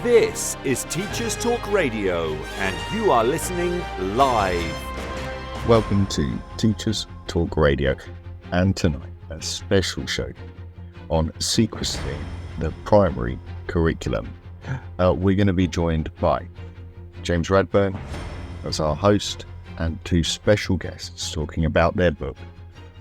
This is Teachers Talk Radio, and you are listening live. Welcome to Teachers Talk Radio, and tonight a special show on sequencing the primary curriculum. We're going to be joined by James Radburn as our host and two special guests talking about their book,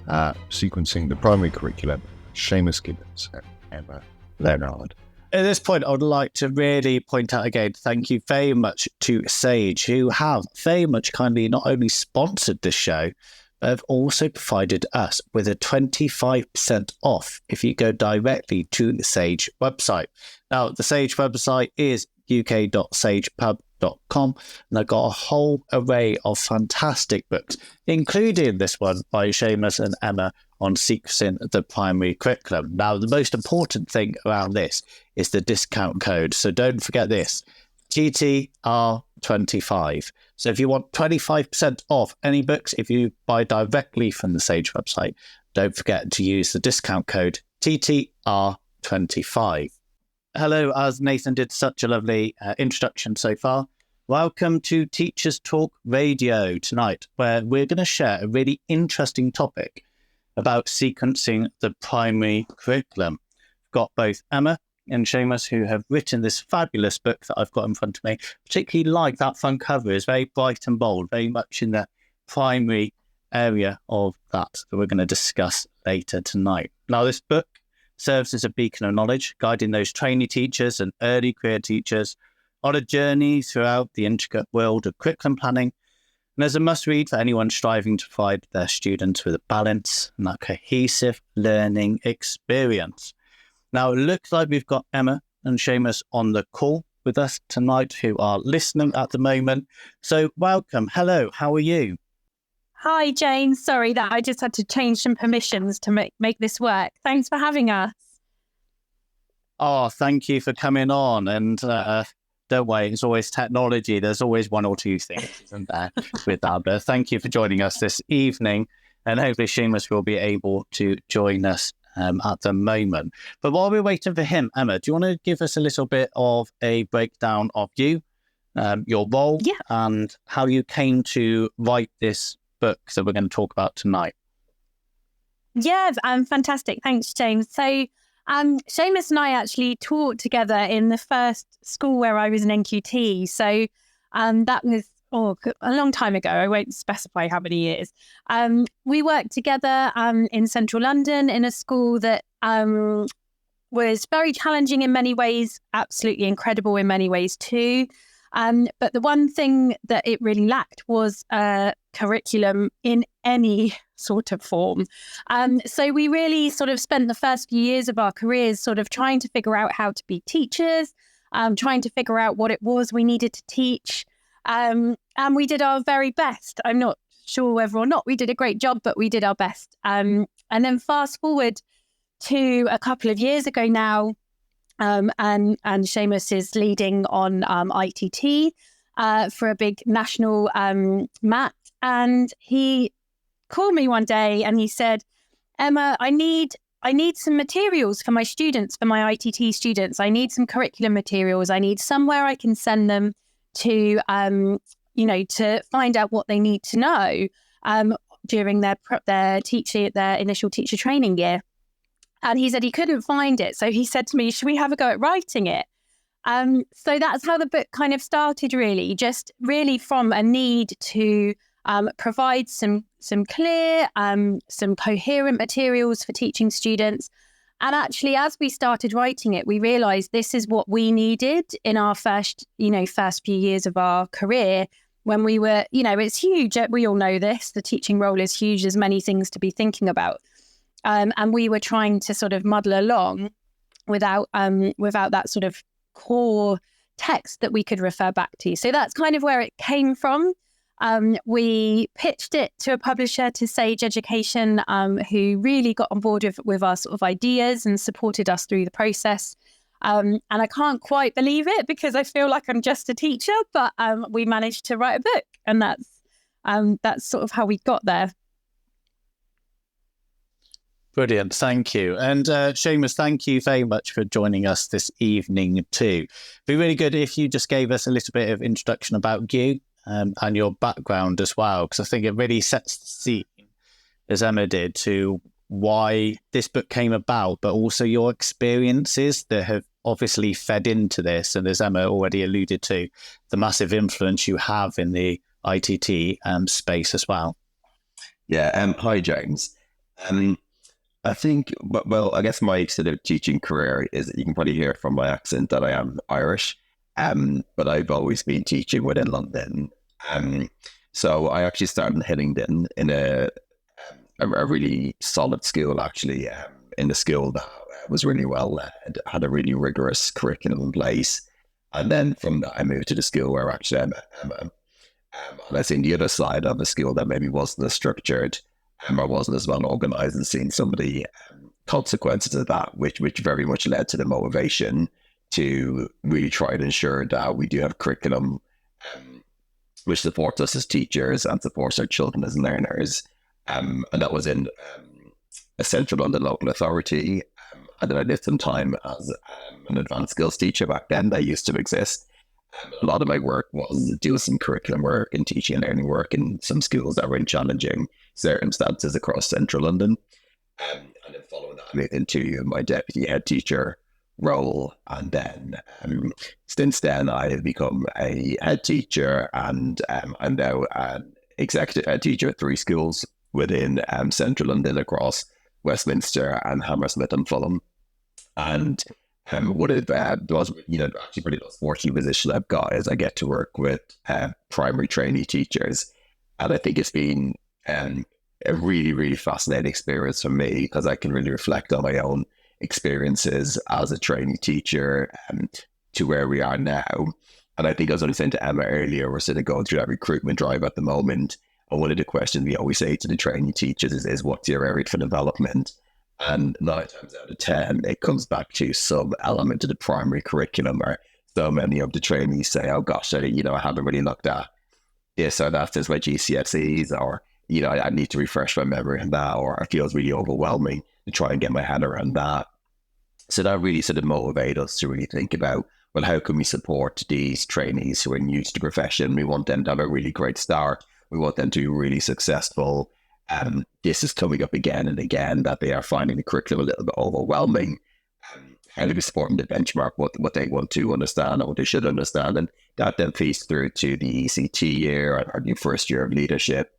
Sequencing the Primary Curriculum, Seamus Gibbons and Emma Leonard. At this point, I would like to really point out again, thank you very much to Sage, who have very much kindly not only sponsored this show, but have also provided us with a 25% off if you go directly to the Sage website. Now, the Sage website is uk.sagepub.com, and they've got a whole array of fantastic books, including this one by Seamus and Emma on sequencing the primary curriculum. Now, the most important thing around this is the discount code. So don't forget this, TTR25. So if you want 25% off any books, if you buy directly from the Sage website, don't forget to use the discount code TTR25. Hello, as Nathan did such a lovely introduction so far. Welcome to Teachers Talk Radio tonight, where we're going to share a really interesting topic about sequencing the primary curriculum. We've got both Emma and Seamus who have written this fabulous book that I've got in front of me. Particularly like that front cover, is very bright and bold, very much in the primary area of that we're going to discuss later tonight. Now, this book serves as a beacon of knowledge, guiding those trainee teachers and early career teachers on a journey throughout the intricate world of curriculum planning, and as a must-read for anyone striving to provide their students with a balance and a cohesive learning experience. Now, it looks like we've got Emma and Seamus on the call with us tonight who are listening at the moment. So welcome. Hello, how are you? Hi, James. Sorry that I just had to change some permissions to make this work. Thanks for having us. Oh, thank you for coming on. And don't worry, it's always technology. There's always one or two things, isn't there, with that. But thank you for joining us this evening. And hopefully Seamus will be able to join us at the moment. But while we're waiting for him, Emma, do you want to give us a little bit of a breakdown of you, your role, and how you came to write this book that we're going to talk about tonight? Yeah, fantastic. Thanks, James. So Seamus and I actually taught together in the first school where I was an NQT. So that was a long time ago. I won't specify how many years. We worked together in central London in a school that was very challenging in many ways, absolutely incredible in many ways too. But the one thing that it really lacked was a curriculum in any sort of form. So we really sort of spent the first few years of our careers sort of trying to figure out how to be teachers, trying to figure out what it was we needed to teach. And we did our very best. I'm not sure whether or not we did a great job, but we did our best. And then fast forward to a couple of years ago now, and Seamus is leading on ITT for a big national MAT. And he called me one day and he said, Emma, I need some materials for my students, for my ITT students. I need some curriculum materials. I need somewhere I can send them to, to find out what they need to know during their initial teacher training year. And he said he couldn't find it. So he said to me, should we have a go at writing it? So that's how the book kind of started, really, just really from a need to provide some clear, some coherent materials for teaching students. And actually, as we started writing it, we realised this is what we needed in our first few years of our career when we were, it's huge. We all know this. The teaching role is huge. There's many things to be thinking about. And we were trying to sort of muddle along without that sort of core text that we could refer back to. So that's kind of where it came from. We pitched it to a publisher, to Sage Education, who really got on board with our sort of ideas and supported us through the process. And I can't quite believe it because I feel like I'm just a teacher, but we managed to write a book, and that's sort of how we got there. Brilliant, thank you. And Seamus, thank you very much for joining us this evening too. It'd be really good if you just gave us a little bit of introduction about you and your background as well, because I think it really sets the scene, as Emma did, to why this book came about, but also your experiences that have obviously fed into this. And as Emma already alluded to, the massive influence you have in the ITT space as well. Yeah, hi, James. I think, well, I guess my sort of teaching career is, you can probably hear from my accent that I am Irish, but I've always been teaching within London. So I actually started in Hillingdon in a really solid school, actually, in a school that was really well led, had a really rigorous curriculum in place. And then from that, I moved to the school where actually I'm and I think the other side of a school that maybe wasn't as structured or wasn't as well organized, and seeing some of the consequences of that, which very much led to the motivation to really try to ensure that we do have curriculum which supports us as teachers and supports our children as learners. And that was in a central London local authority. And then I did some time as an advanced skills teacher back then. That used to exist. A lot of my work was doing some curriculum work and teaching and learning work in some schools that were in challenging circumstances across central London. And then following that, I moved into my deputy head teacher role. And then since then, I have become a head teacher, and I'm now an executive head teacher at 3 schools within central London across Westminster and Hammersmith and Fulham. And what it was, actually pretty fortunate position I've got is I get to work with primary trainee teachers. And I think it's been a really, really fascinating experience for me, because I can really reflect on my own experiences as a trainee teacher to where we are now. And I think I was only saying to Emma earlier, we're sort of going through that recruitment drive at the moment. And one of the questions we always say to the trainee teachers is what's your area for development? And 9 times out of 10, it comes back to some element of the primary curriculum, or so many of the trainees say, oh gosh, I haven't really looked at this or that since my GCSEs, or, I need to refresh my memory on that, or it feels really overwhelming to try and get my head around that. So that really sort of motivated us to really think about, well, how can we support these trainees who are new to the profession? We want them to have a really great start. We want them to be really successful. This is coming up again and again, that they are finding the curriculum a little bit overwhelming. How do we support them to benchmark what they want to understand or what they should understand? And that then feeds through to the ECT year and our new first year of leadership.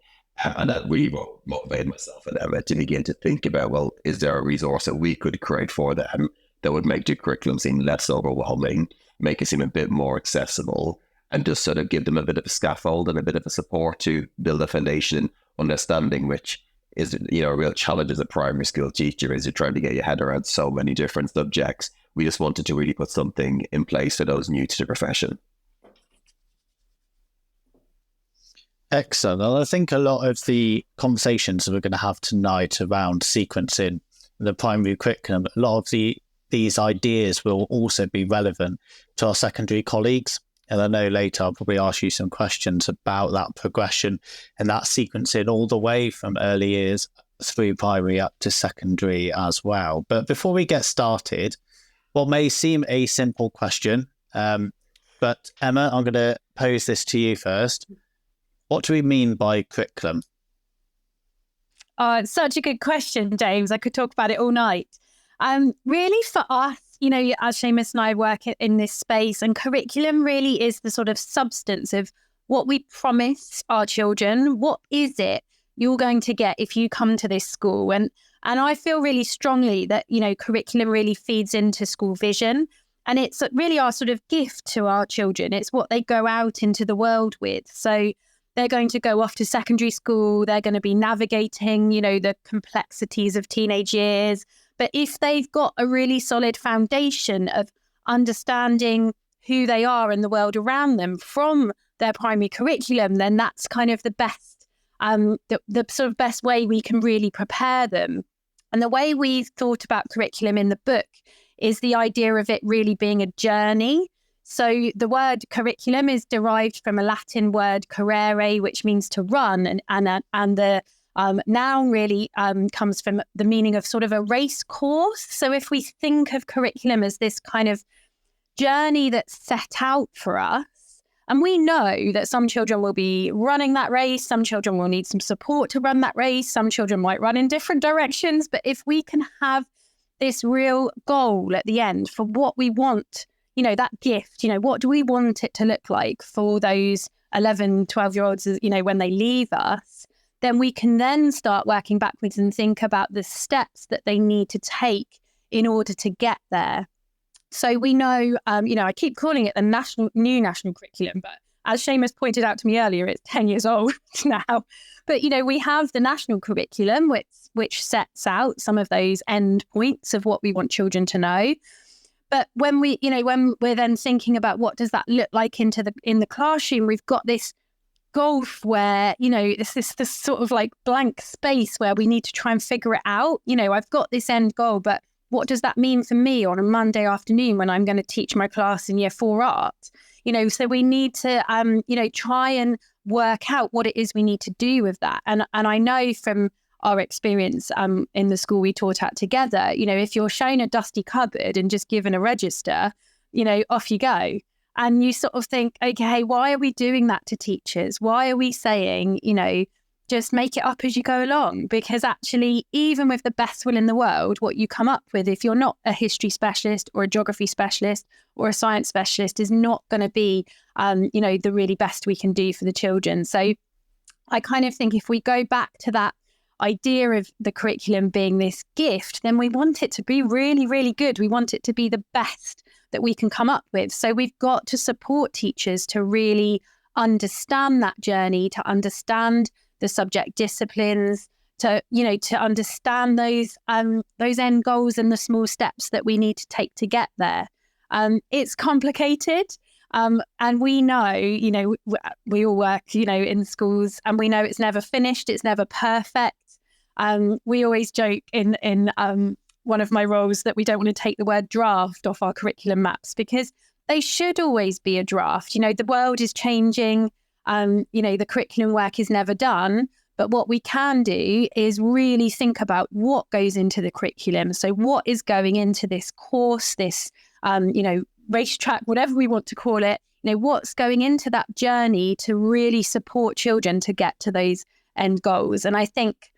And that really motivated myself and Emma to begin to think about, well, is there a resource that we could create for them that would make the curriculum seem less overwhelming, make it seem a bit more accessible, and just sort of give them a bit of a scaffold and a bit of a support to build a foundation understanding, which is, a real challenge as a primary school teacher, is you're trying to get your head around so many different subjects. We just wanted to really put something in place for those new to the profession. Excellent. And I think a lot of the conversations that we're going to have tonight around sequencing the primary curriculum, a lot of these ideas will also be relevant to our secondary colleagues. And I know later I'll probably ask you some questions about that progression and that sequencing all the way from early years through primary up to secondary as well. But before we get started, what may seem a simple question, but Emma, I'm going to pose this to you first. What do we mean by curriculum? Oh, it's such a good question, James. I could talk about it all night. Really for us, as Seamus and I work in this space, and curriculum really is the sort of substance of what we promise our children. What is it you're going to get if you come to this school? And I feel really strongly that, curriculum really feeds into school vision. And it's really our sort of gift to our children. It's what they go out into the world with. So they're going to go off to secondary school. They're going to be navigating, the complexities of teenage years. But if they've got a really solid foundation of understanding who they are and the world around them from their primary curriculum, then that's kind of the best, the sort of best way we can really prepare them. And the way we thought about curriculum in the book is the idea of it really being a journey. So the word curriculum is derived from a Latin word currere, which means to run, and the Noun really comes from the meaning of sort of a race course. So if we think of curriculum as this kind of journey that's set out for us, and we know that some children will be running that race, some children will need some support to run that race, some children might run in different directions. But if we can have this real goal at the end for what we want, that gift, what do we want it to look like for those 11, 12-year-olds, when they leave us, then we can then start working backwards and think about the steps that they need to take in order to get there. So we know, I keep calling it the new national curriculum, but as Seamus pointed out to me earlier, it's 10 years old now. But, we have the national curriculum, which sets out some of those end points of what we want children to know. But when when we're then thinking about what does that look like in the classroom, we've got this gulf where, it's this sort of like blank space where we need to try and figure it out. I've got this end goal, but what does that mean for me on a Monday afternoon when I'm going to teach my class in Year 4 art? So we need to, try and work out what it is we need to do with that. And I know from our experience in the school we taught at together, if you're shown a dusty cupboard and just given a register, off you go. And you sort of think, okay, why are we doing that to teachers? Why are we saying, just make it up as you go along? Because actually, even with the best will in the world, what you come up with, if you're not a history specialist or a geography specialist or a science specialist, is not going to be, the really best we can do for the children. So I kind of think if we go back to that idea of the curriculum being this gift, then we want it to be really, really good. We want it to be the best that we can come up with. So we've got to support teachers to really understand that journey, to understand the subject disciplines, to understand those end goals and the small steps that we need to take to get there. It's complicated. And we know, we all work, in schools, and we know it's never finished. It's never perfect. We always joke in one of my roles that we don't want to take the word draft off our curriculum maps, because they should always be a draft. The world is changing. The curriculum work is never done. But what we can do is really think about what goes into the curriculum. So what is going into this course, this, racetrack, whatever we want to call it, what's going into that journey to really support children to get to those end goals. And I think,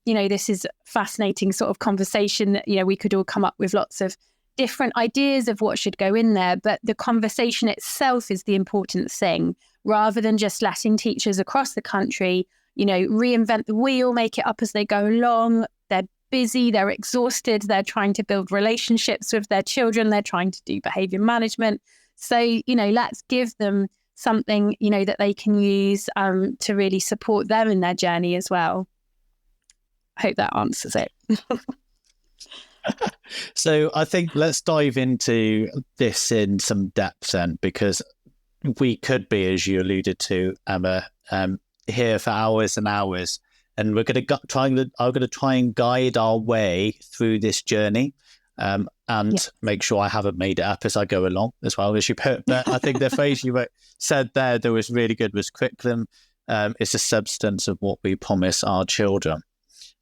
this is a fascinating sort of conversation that, we could all come up with lots of different ideas of what should go in there, but the conversation itself is the important thing, rather than just letting teachers across the country, reinvent the wheel, make it up as they go along. They're busy, they're exhausted, they're trying to build relationships with their children, they're trying to do behaviour management. So, let's give them something, that they can use to really support them in their journey as well. I hope that answers it. So I think let's dive into this in some depth then, because we could be, as you alluded to, Emma, here for hours and hours. And I'm going to try and guide our way through this journey, and make sure I haven't made it up as I go along as well, as you put. But I think the phrase you said there that was really good was curriculum is the substance of what we promise our children.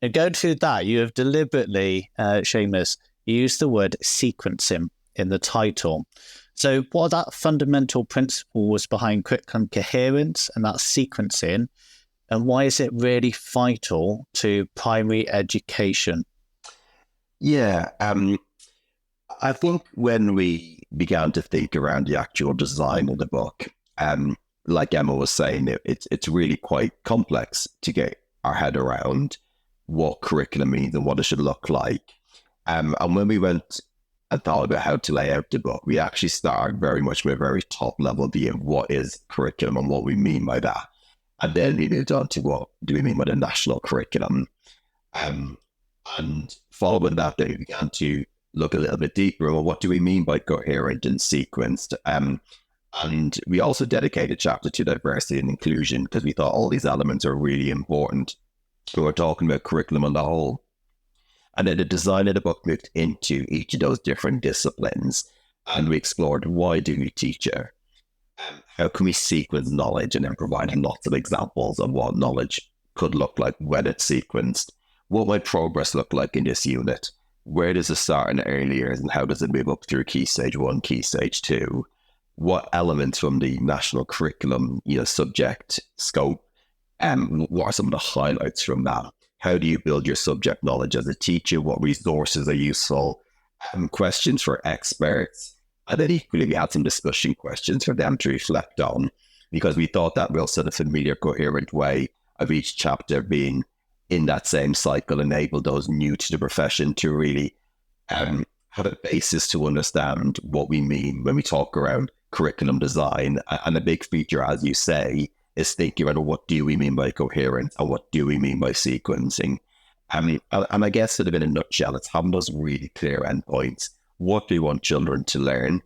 And going through that, you have deliberately, Seamus, used the word sequencing in the title. So what are that fundamental principles behind curriculum coherence and that sequencing? And why is it really vital to primary education? Yeah, I think when we began to think around the actual design of the book, like Emma was saying, it's really quite complex to get our head around what curriculum means and what it should look like. And when we went and thought about how to lay out the book, we actually started very much with a very top level view of what is curriculum and what we mean by that. And then we moved on to what do we mean by the national curriculum. And following that, then we began to look a little bit deeper on what do we mean by coherent and sequenced. And we also dedicated a chapter to diversity and inclusion, because we thought all these elements are really important. We were talking about curriculum on the whole. And then the design of the book moved into each of those different disciplines. And we explored, why do we teach it? How can we sequence knowledge, and then provide lots of examples of what knowledge could look like when it's sequenced. What might progress look like in this unit? Where does it start in early years and how does it move up through Key Stage 1, Key Stage 2? What elements from the national curriculum, subject scope, what are some of the highlights from that? How do you build your subject knowledge as a teacher? What resources are useful? Questions for experts. And then equally, we had some discussion questions for them to reflect on, because we thought that real sort of familiar, coherent way of each chapter being in that same cycle enabled those new to the profession to really have a basis to understand what we mean when we talk around curriculum design. And a big feature, as you say, is thinking about what do we mean by coherence and what do we mean by sequencing. And I guess sort of in a nutshell, it's having those really clear endpoints. What do we want children to learn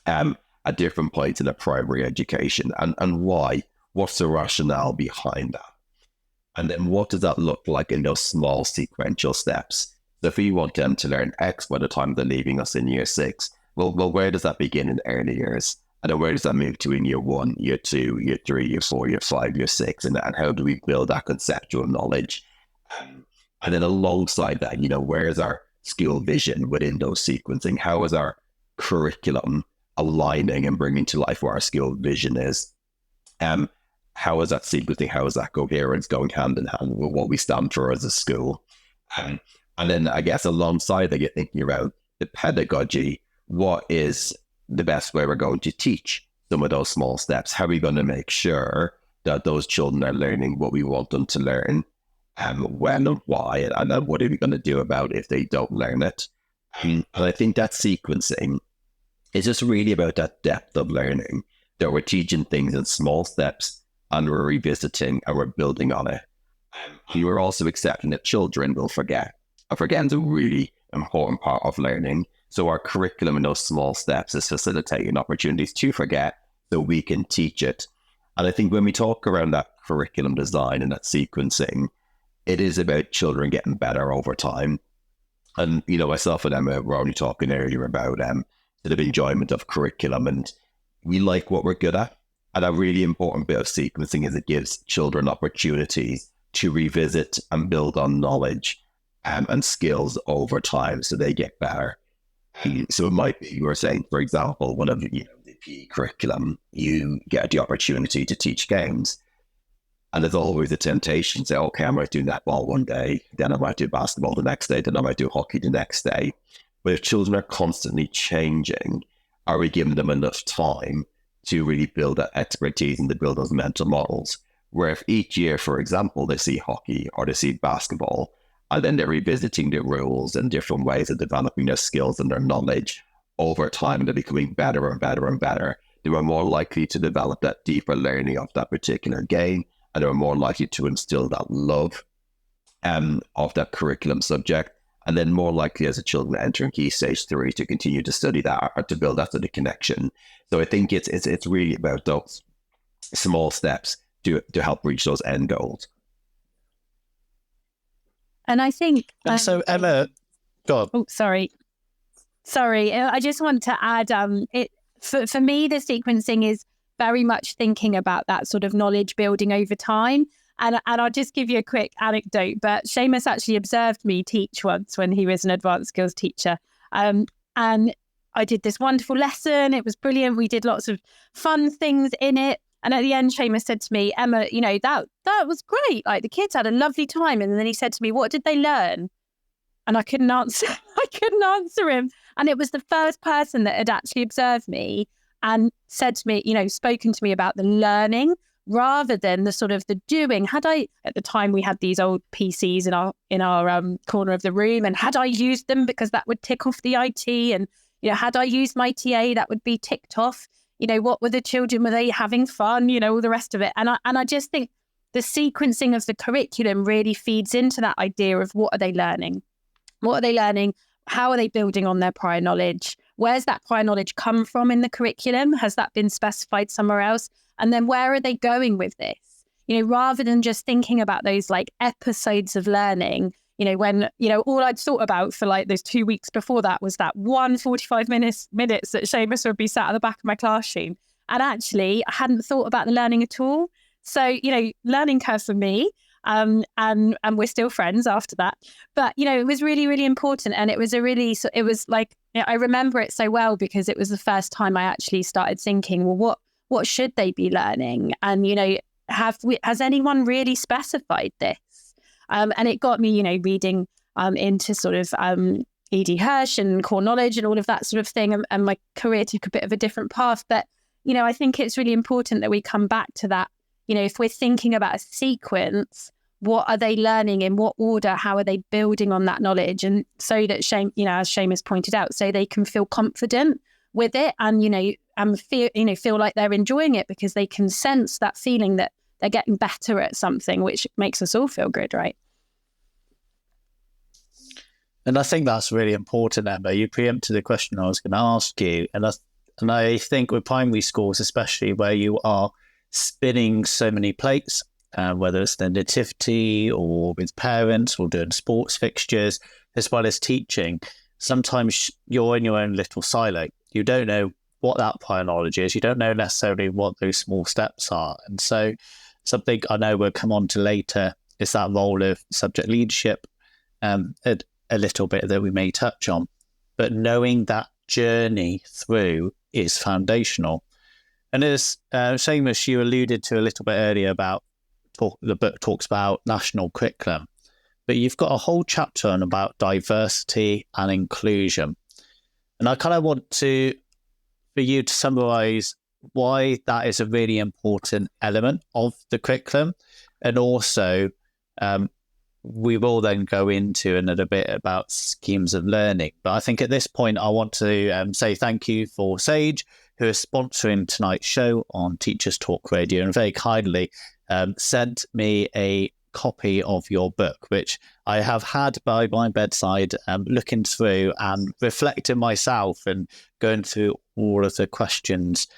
at different points in their primary education, and why? What's the rationale behind that? And then what does that look like in those small sequential steps? So if we want them to learn X by the time they're leaving us in year 6, well, where does that begin in early years? And then where does that move to in year 1, year 2, year 3, year 4, year 5, year 6? And how do we build that conceptual knowledge? And then alongside that, where is our school vision within those sequencing? How is our curriculum aligning and bringing to life what our school vision is? How is that sequencing? How is that coherence going hand in hand with what we stand for as a school? And then I guess alongside that, you're thinking about the pedagogy. What is the best way we're going to teach some of those small steps? How are we going to make sure that those children are learning what we want them to learn? When and why? And then what are we going to do about it if they don't learn it? And I think that sequencing is just really about that depth of learning, that we're teaching things in small steps and we're revisiting and we're building on it. And we're also accepting that children will forget. And forgetting is a really important part of learning. So our curriculum in those small steps is facilitating opportunities to forget so we can teach it. And I think when we talk around that curriculum design and that sequencing, it is about children getting better over time. And, myself and Emma were only talking earlier about sort of enjoyment of curriculum, and we like what we're good at. And a really important bit of sequencing is it gives children opportunities to revisit and build on knowledge and skills over time so they get better. So it might be, you were saying, for example, one of the PE curriculum, you get the opportunity to teach games. And there's always a temptation to say, okay, I might do netball one day, then I might do basketball the next day, then I might do hockey the next day. But if children are constantly changing, are we giving them enough time to really build that expertise and to build those mental models? Where if each year, for example, they see hockey or they see basketball, and then they're revisiting their rules and different ways of developing their skills and their knowledge over time, and they're becoming better and better and better, they are more likely to develop that deeper learning of that particular game, and they are more likely to instill that love of that curriculum subject, and then more likely as a children entering Key Stage 3 to continue to study that or to build that sort of connection. So I think it's really about those small steps to help reach those end goals. And I think... And so, Emma, go on. Oh, sorry. I just want to add, for me, the sequencing is very much thinking about that sort of knowledge building over time. And I'll just give you a quick anecdote, but Seamus actually observed me teach once when he was an advanced skills teacher. And I did this wonderful lesson. It was brilliant. We did lots of fun things in it. And at the end, Seamus said to me, Emma, that was great. Like, the kids had a lovely time. And then he said to me, what did they learn? And I couldn't answer. Him. And it was the first person that had actually observed me and said to me, spoken to me about the learning rather than the sort of the doing. At the time we had these old PCs in our corner of the room, and had I used them because that would tick off the IT, and had I used my TA, that would be ticked off. What were the children? Were they having fun? All the rest of it. And I just think the sequencing of the curriculum really feeds into that idea of what are they learning? What are they learning? How are they building on their prior knowledge? Where's that prior knowledge come from in the curriculum? Has that been specified somewhere else? And then where are they going with this? Rather than just thinking about those like episodes of learning, when, all I'd thought about for like those 2 weeks before that was that 45 minutes that Seamus would be sat at the back of my classroom. And actually, I hadn't thought about the learning at all. So, learning curve for me. and we're still friends after that. But it was really, really important, and it was I remember it so well because it was the first time I actually started thinking, well, what should they be learning? And has anyone really specified this? And it got me, reading into sort of E.D. Hirsch and core knowledge and all of that sort of thing. And my career took a bit of a different path. But, I think it's really important that we come back to that. If we're thinking about a sequence, what are they learning, in what order, how are they building on that knowledge? And so that as Seamus pointed out, so they can feel confident with it and, and feel like they're enjoying it because they can sense that feeling that they're getting better at something, which makes us all feel good, right? And I think that's really important, Emma. You preempted the question I was going to ask you. And I think with primary schools, especially where you are spinning so many plates, whether it's the nativity or with parents or doing sports fixtures, as well as teaching, sometimes you're in your own little silo. You don't know what that prior knowledge is. You don't know necessarily what those small steps are. And so something I know we'll come on to later is that role of subject leadership, a little bit that we may touch on. But knowing that journey through is foundational. And as Seamus, you alluded to a little bit earlier about the book talks about national curriculum, but you've got a whole chapter on about diversity and inclusion. And I kind of want for you to summarize why that is a really important element of the curriculum. And also, we will then go into another bit about schemes of learning. But I think at this point, I want to say thank you for Sage, who is sponsoring tonight's show on Teachers Talk Radio, and very kindly sent me a copy of your book, which I have had by my bedside, looking through and reflecting myself and going through all of the questions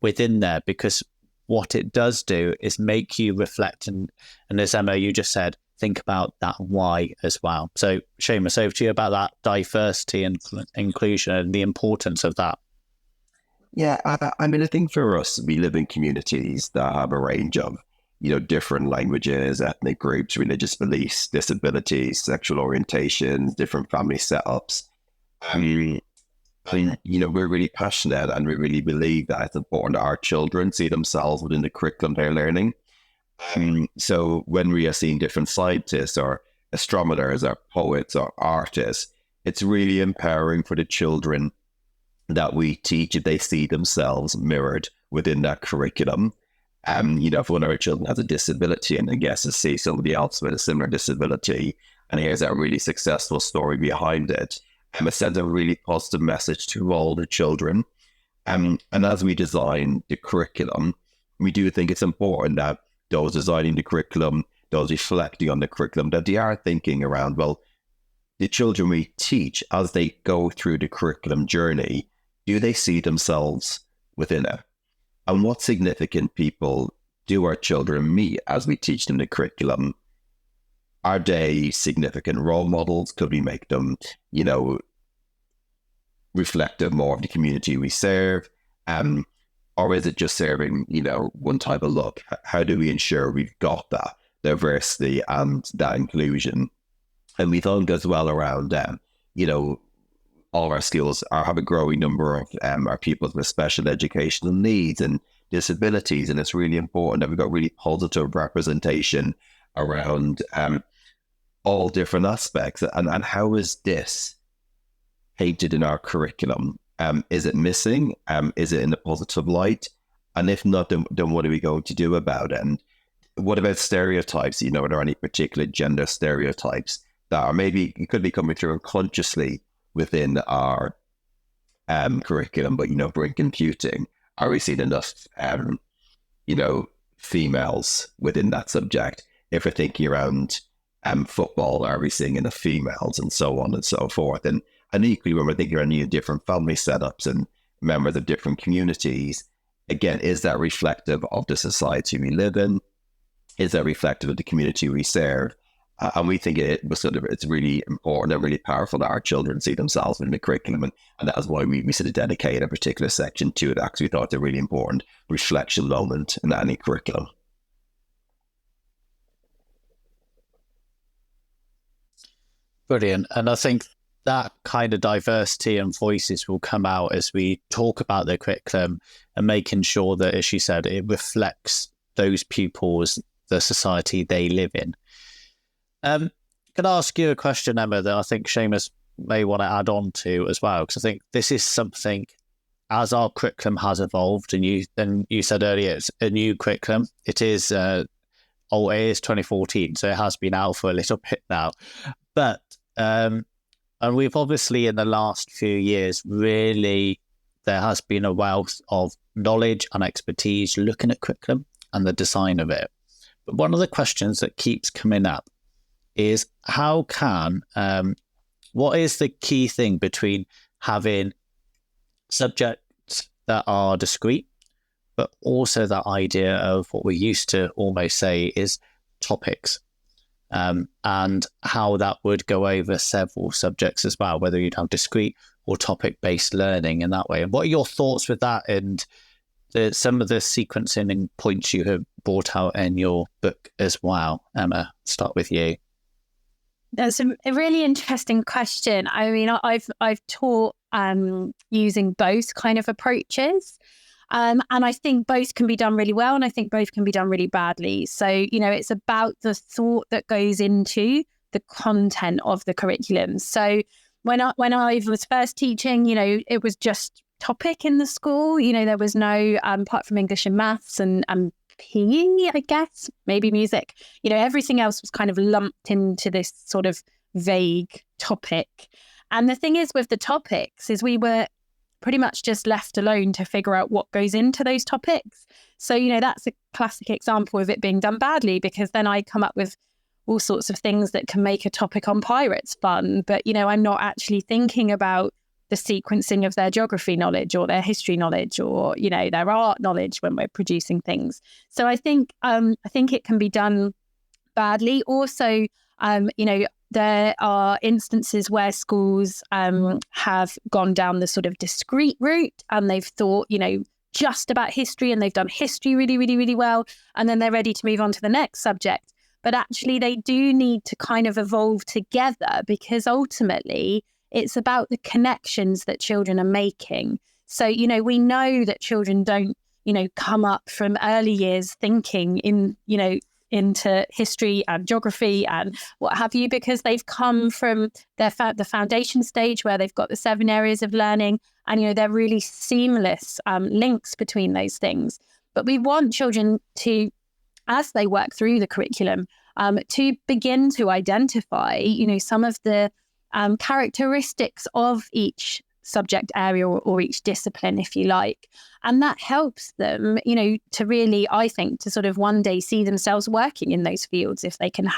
within there, because what it does do is make you reflect. And as Emma, you just said, think about that why as well. So Seamus, over to you about that diversity and inclusion and the importance of that. Yeah, I think for us, we live in communities that have a range of, different languages, ethnic groups, religious beliefs, disabilities, sexual orientations, different family setups. We're really passionate and we really believe that it's important that our children see themselves within the curriculum they're learning. So when we are seeing different scientists or astronomers or poets or artists, it's really empowering for the children that we teach if they see themselves mirrored within that curriculum. If one of our children has a disability and they get to see somebody else with a similar disability and here's that really successful story behind it, it sends a really positive message to all the children. And as we design the curriculum, we do think it's important that those designing the curriculum, those reflecting on the curriculum, that they are thinking around, well, the children we teach, as they go through the curriculum journey, do they see themselves within it? And what significant people do our children meet as we teach them the curriculum? Are they significant role models? Could we make them, reflective more of the community we serve? Or is it just serving, one type of look? How do we ensure we've got that diversity and that inclusion? And we thought as well around, all of our schools have a growing number of our pupils with special educational needs and disabilities. And it's really important that we've got really positive representation around all different aspects. And how is this painted in our curriculum? Is it missing? Is it in a positive light? And if not, then what are we going to do about it? And what about stereotypes? Are there any particular gender stereotypes that are maybe could be coming through unconsciously within our curriculum? But, for in computing, are we seeing enough, females within that subject? If we're thinking around football, are we seeing enough females, and so on and so forth? And equally, when we're thinking around different family setups and members of different communities, again, is that reflective of the society we live in? Is that reflective of the community we serve? And we think it's really important and really powerful that our children see themselves in the curriculum. And that's why we sort of dedicate a particular section to that, because we thought it's a really important reflection moment in any curriculum. Brilliant. And I think that kind of diversity and voices will come out as we talk about the curriculum and making sure that, as you said, it reflects those pupils, the society they live in. Can I ask you a question, Emma, that I think Seamus may want to add on to as well? Because I think this is something, as our curriculum has evolved, and you said earlier it's a new curriculum. It is it is 2014, so it has been out for a little bit now. But and we've obviously in the last few years really there has been a wealth of knowledge and expertise looking at curriculum and the design of it. But one of the questions that keeps coming up is how can what is the key thing between having subjects that are discrete, but also that idea of what we used to almost say is topics, and how that would go over several subjects as well, whether you'd have discrete or topic-based learning in that way. And what are your thoughts with that and some of the sequencing and points you have brought out in your book as well? Emma, start with you. That's a really interesting question. I mean, I've taught using both kind of approaches. And I think both can be done really well, and I think both can be done really badly. So, it's about the thought that goes into the content of the curriculum. So when I was first teaching, it was just topic in the school. There was no, apart from English and maths and PE, I guess, maybe music, everything else was kind of lumped into this sort of vague topic. And the thing is with the topics is we were pretty much just left alone to figure out what goes into those topics. So, that's a classic example of it being done badly, because then I come up with all sorts of things that can make a topic on pirates fun. But, I'm not actually thinking about the sequencing of their geography knowledge or their history knowledge or, their art knowledge when we're producing things. So I think it can be done badly. Also, there are instances where schools have gone down the sort of discrete route, and they've thought, just about history, and they've done history really, really, really well. And then they're ready to move on to the next subject. But actually, they do need to kind of evolve together, because ultimately, it's about the connections that children are making. So, we know that children don't, come up from early years thinking into history and geography and what have you, because they've come from the foundation stage where they've got the 7 areas of learning, and they're really seamless links between those things. But we want children to, as they work through the curriculum, to begin to identify some of the characteristics of each subject area or each discipline, if you like. And that helps them, to really, I think, to sort of one day see themselves working in those fields if they can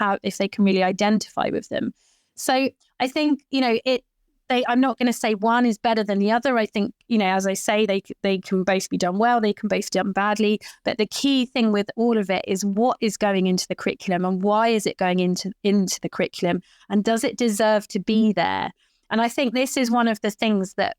really identify with them. So I think, I'm not going to say one is better than the other. I think, as I say, they can both be done well, they can both be done badly. But the key thing with all of it is what is going into the curriculum, and why is it going into the curriculum, and does it deserve to be there? And I think this is one of the things that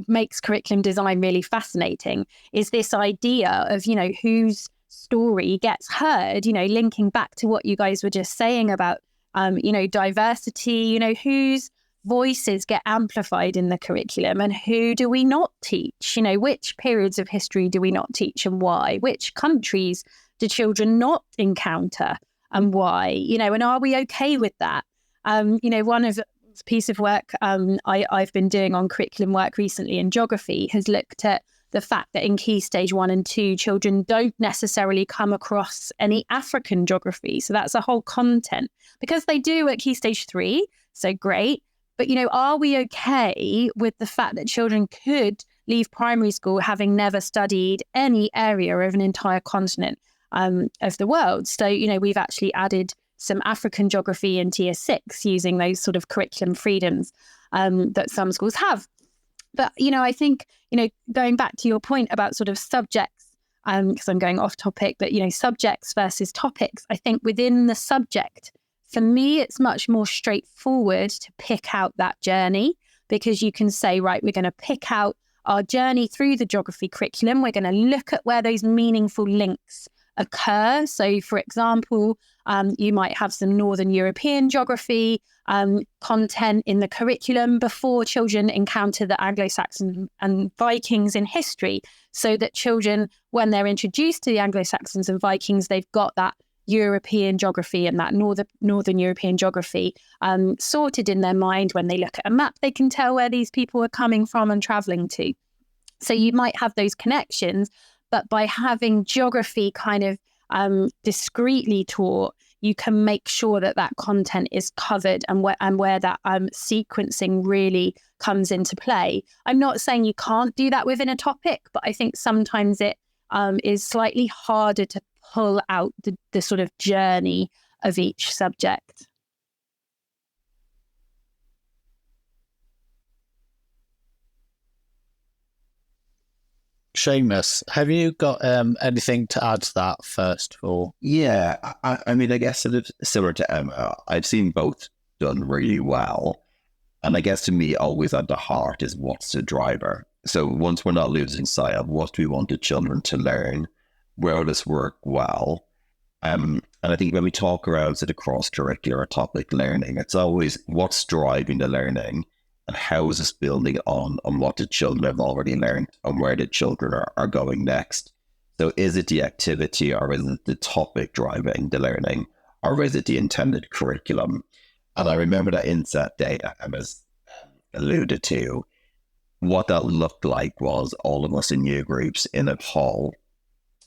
makes curriculum design really fascinating, is this idea of, whose story gets heard, linking back to what you guys were just saying about, diversity, whose voices get amplified in the curriculum and who do we not teach? Which periods of history do we not teach and why? Which countries do children not encounter and why? And are we okay with that? One of piece of work I've been doing on curriculum work recently in geography has looked at the fact that in Key Stage 1 and 2, children don't necessarily come across any African geography. So that's a whole content, because they do at Key Stage 3. So great. But, are we okay with the fact that children could leave primary school having never studied any area of an entire continent of the world? So, we've actually added some African geography in Tier 6 using those sort of curriculum freedoms that some schools have. But, I think, going back to your point about sort of subjects, because I'm going off topic, but, subjects versus topics, I think within the subject, for me, it's much more straightforward to pick out that journey, because you can say, right, we're going to pick out our journey through the geography curriculum. We're going to look at where those meaningful links occur. So, for example, you might have some Northern European geography content in the curriculum before children encounter the Anglo-Saxons and Vikings in history, so that children, when they're introduced to the Anglo-Saxons and Vikings, they've got that European geography and that Northern European geography sorted in their mind. When they look at a map, they can tell where these people are coming from and travelling to. So you might have those connections, but by having geography kind of discreetly taught, you can make sure that that content is covered and where that sequencing really comes into play. I'm not saying you can't do that within a topic, but I think sometimes it is slightly harder to pull out the sort of journey of each subject. Seamus, have you got anything to add to that first? Or Yeah, I mean, I guess sort of similar to Emma, I've seen both done really well. And I guess to me, always at the heart is what's the driver. So once we're not losing sight of what we want the children to learn, where will this work well? And I think when we talk around sort of cross-curricular topic learning, it's always what's driving the learning and how is this building on what the children have already learned and where the children are going next. So is it the activity or is it the topic driving the learning or is it the intended curriculum? And I remember that inset day that Emma's alluded to, what that looked like was all of us in year groups in a hall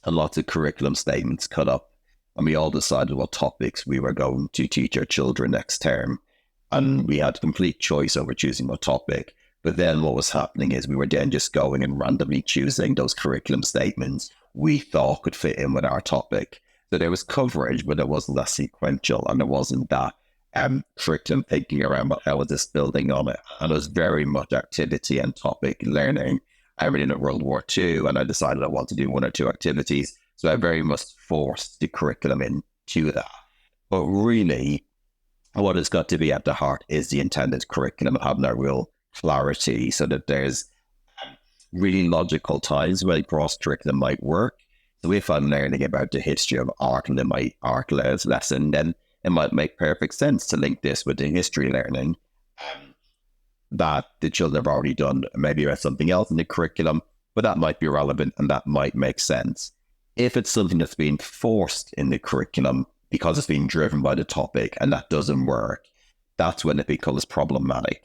and lots of curriculum statements cut up. And we all decided what topics we were going to teach our children next term. And we had complete choice over choosing what topic. But then what was happening is we were then just going and randomly choosing those curriculum statements we thought could fit in with our topic. So there was coverage, but it wasn't that sequential and there wasn't that curriculum thinking around how was this building on it. And it was very much activity and topic learning. I went in at World War II and I decided I wanted to do one or two activities. So I very much forced the curriculum into that. But really, what has got to be at the heart is the intended curriculum and having that real clarity so that there's really logical ties where cross-curriculum might work. So if I'm learning about the history of art in my art lesson, then it might make perfect sense to link this with the history learning that the children have already done, maybe about something else in the curriculum, but that might be relevant and that might make sense. If it's something that's being forced in the curriculum because it's being driven by the topic and that doesn't work, that's when it becomes problematic.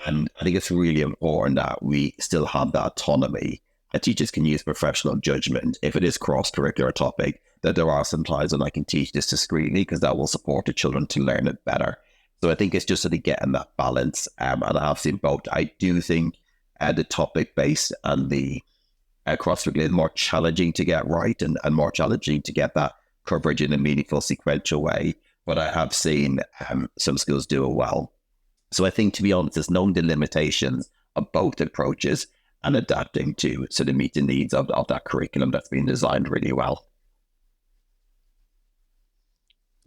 And I think it's really important that we still have that autonomy and teachers can use professional judgment if it is cross-curricular topic, that there are some times when I can teach this discreetly because that will support the children to learn it better. So I think it's just sort of getting that balance. And I have seen both. I do think the topic-based and the cross-curricular is more challenging to get right and more challenging to get that coverage in a meaningful sequential way. But I have seen some schools do it well. So I think, to be honest, there's knowing the limitations of both approaches and adapting to sort of meet the needs of that curriculum that's been designed really well.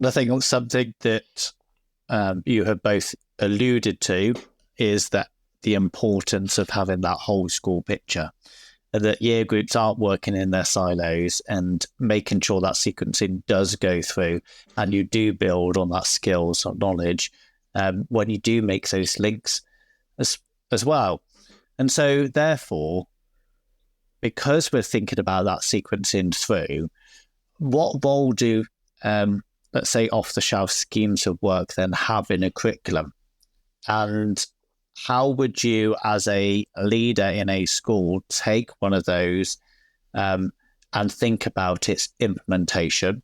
I think something that you have both alluded to is that the importance of having that whole school picture, that year groups aren't working in their silos and making sure that sequencing does go through and you do build on that skills or knowledge when you do make those links as well. And so therefore, because we're thinking about that sequencing through, what role do, let's say, off-the-shelf schemes of work then have in a curriculum? And how would you, as a leader in a school, take one of those and think about its implementation,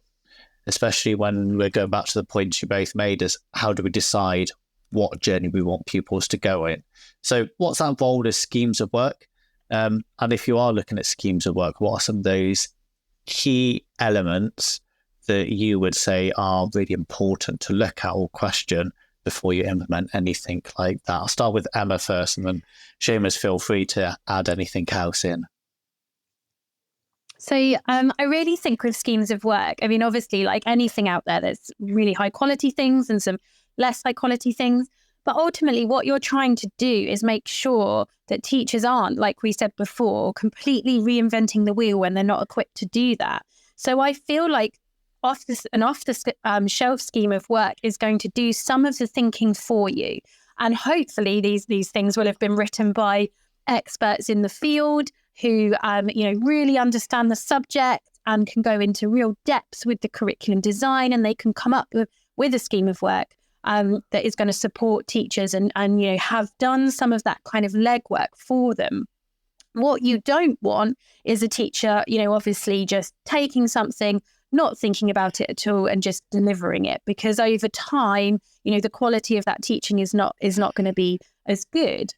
especially when we're going back to the points you both made, is how do we decide what journey we want pupils to go in? So what's that role as schemes of work? And if you are looking at schemes of work, what are some of those key elements that you would say are really important to look at or question before you implement anything like that? I'll start with Emma first, and then Seamus, feel free to add anything else in. So I really think with schemes of work, I mean, obviously, like anything out there, there's really high quality things and some less high quality things. But ultimately, what you're trying to do is make sure that teachers aren't, like we said before, completely reinventing the wheel when they're not equipped to do that. So I feel like an off-the-shelf scheme of work is going to do some of the thinking for you. And hopefully these things will have been written by experts in the field who, really understand the subject and can go into real depth with the curriculum design, and they can come up with a scheme of work that is going to support teachers and have done some of that kind of legwork for them. What you don't want is a teacher, obviously just taking something, not thinking about it at all and just delivering it, because over time, the quality of that teaching is not going to be as good.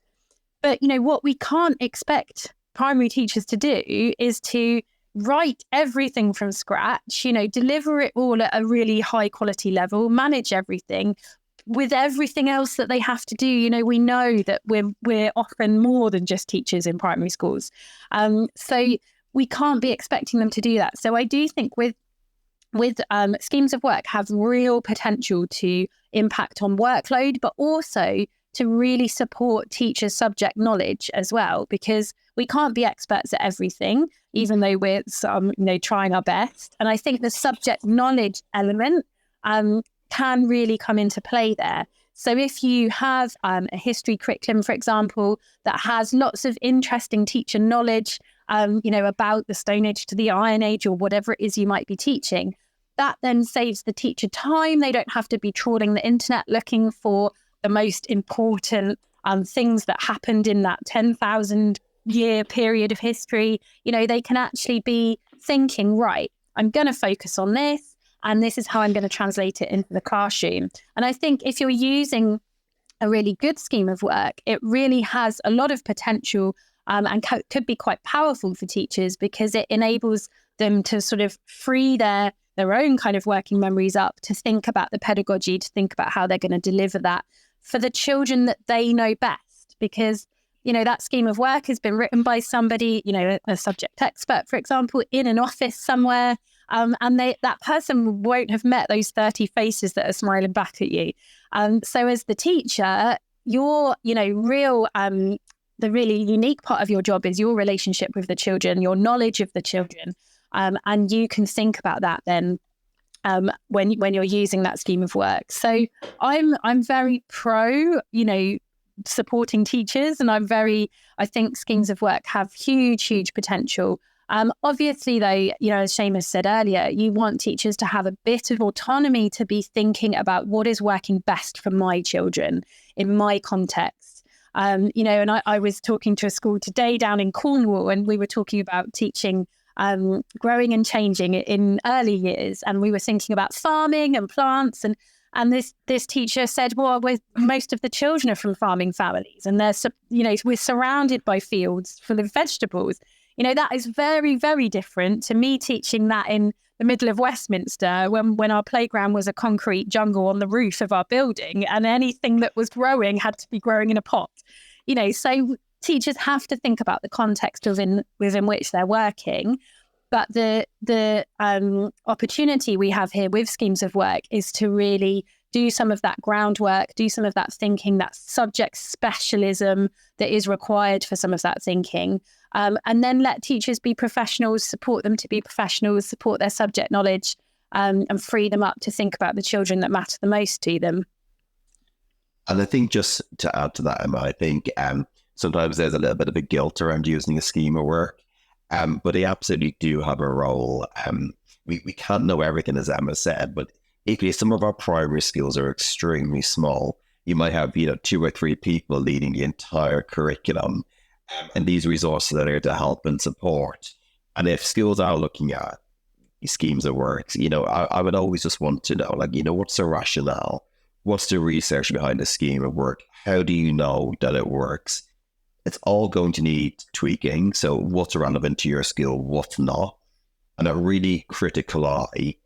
But, what we can't expect primary teachers to do is to write everything from scratch, deliver it all at a really high quality level, manage everything with everything else that they have to do. We know that we're often more than just teachers in primary schools. So we can't be expecting them to do that. So I do think with schemes of work have real potential to impact on workload, but also to really support teachers' subject knowledge as well, because we can't be experts at everything, even though we're trying our best. And I think the subject knowledge element can really come into play there. So if you have a history curriculum, for example, that has lots of interesting teacher knowledge, about the Stone Age to the Iron Age or whatever it is you might be teaching, that then saves the teacher time. They don't have to be trawling the internet looking for the most important things that happened in that 10,000 year period of history. They can actually be thinking, right, I'm going to focus on this, and this is how I'm going to translate it into the classroom. And I think if you're using a really good scheme of work, it really has a lot of potential and could be quite powerful for teachers, because it enables them to sort of free their own kind of working memories up, to think about the pedagogy, to think about how they're going to deliver that for the children that they know best. Because, that scheme of work has been written by somebody, a subject expert, for example, in an office somewhere. And that person won't have met those 30 faces that are smiling back at you. So as the teacher, your, the really unique part of your job is your relationship with the children, your knowledge of the children. And you can think about that then when you're using that scheme of work. So I'm very pro, supporting teachers, and I think schemes of work have huge potential. Obviously, though, as Seamus said earlier, you want teachers to have a bit of autonomy to be thinking about what is working best for my children in my context. And I was talking to a school today down in Cornwall, and we were talking about teaching growing and changing in early years, and we were thinking about farming and plants, and this teacher said, well, most of the children are from farming families, and we're surrounded by fields full of vegetables. That is very, very different to me teaching that in the middle of Westminster when our playground was a concrete jungle on the roof of our building, and anything that was growing had to be growing in a pot. So teachers have to think about the context within which they're working. But the opportunity we have here with schemes of work is to really do some of that groundwork, do some of that thinking, that subject specialism that is required for some of that thinking, and then let teachers be professionals, support them to be professionals, support their subject knowledge, and free them up to think about the children that matter the most to them. And I think, just to add to that, Emma, I think sometimes there's a little bit of a guilt around using a scheme of work, but they absolutely do have a role. We can't know everything, as Emma said, but equally, some of our primary schools are extremely small. You might have 2 or 3 people leading the entire curriculum, and these resources are there to help and support. And if schools are looking at these schemes of work, I would always just want to know, what's the rationale? What's the research behind the scheme of work? How do you know that it works? It's all going to need tweaking. So what's relevant to your skill, what's not? And a really critical eye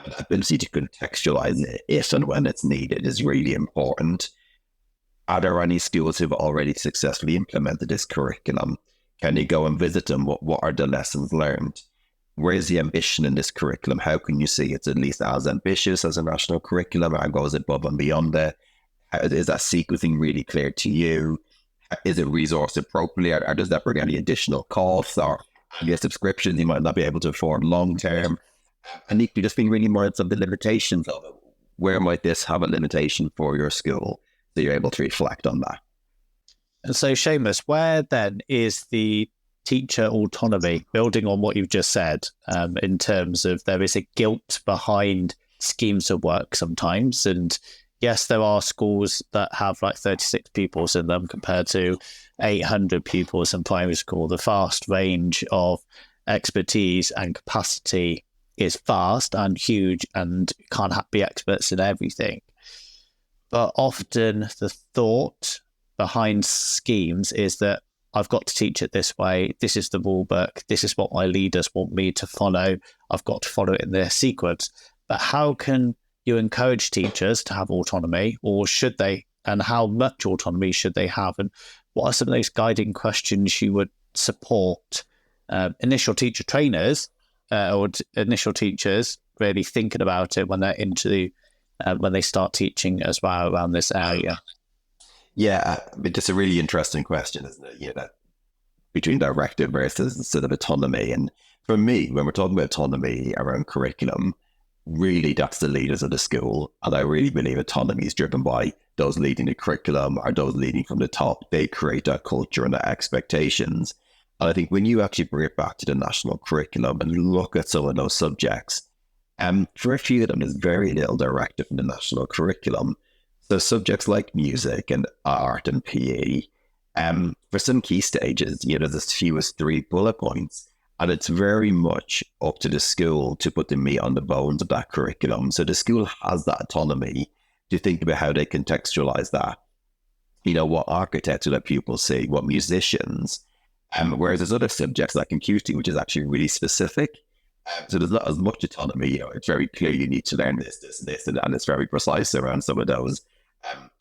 and an ability to contextualize it if and when it's needed is really important. Are there any schools who've already successfully implemented this curriculum? Can you go and visit them? What are the lessons learned? Where's the ambition in this curriculum? How can you see it's at least as ambitious as a national curriculum, or goes above and beyond it? Is that sequencing really clear to you? Is it resourced appropriately, or does that bring any additional costs or any subscriptions you might not be able to afford long term? And equally just being really mindful of the limitations of it. Where might this have a limitation for your school? So you're able to reflect on that. And so, Seamus, where then is the teacher autonomy, building on what you've just said, in terms of there is a guilt behind schemes of work sometimes? And yes, there are schools that have like 36 pupils in them compared to 800 pupils in primary school. The vast range of expertise and capacity is vast and huge, and can't be experts in everything. But often the thought behind schemes is that I've got to teach it this way. This is the rule book. This is what my leaders want me to follow. I've got to follow it in their sequence. But how can you encourage teachers to have autonomy, or should they? And how much autonomy should they have? And what are some of those guiding questions you would support initial teacher trainers initial teachers really thinking about it when they're when they start teaching as well around this area? Yeah, but it's a really interesting question, isn't it? That between directive versus sort of autonomy. And for me, when we're talking about autonomy around curriculum, really that's the leaders of the school. And I really believe autonomy is driven by those leading the curriculum or those leading from the top. They create that culture and the expectations. And I think when you actually bring it back to the national curriculum and look at some of those subjects, for a few of them, there's very little directive in the national curriculum. So subjects like music and art and PE, for some key stages, there's as few as 3 bullet points. And it's very much up to the school to put the meat on the bones of that curriculum. So the school has that autonomy to think about how they contextualize that. What architects will let pupils see, what musicians. Whereas there's other subjects like computing, which is actually really specific. So there's not as much autonomy. It's very clear you need to learn this, and it's very precise around some of those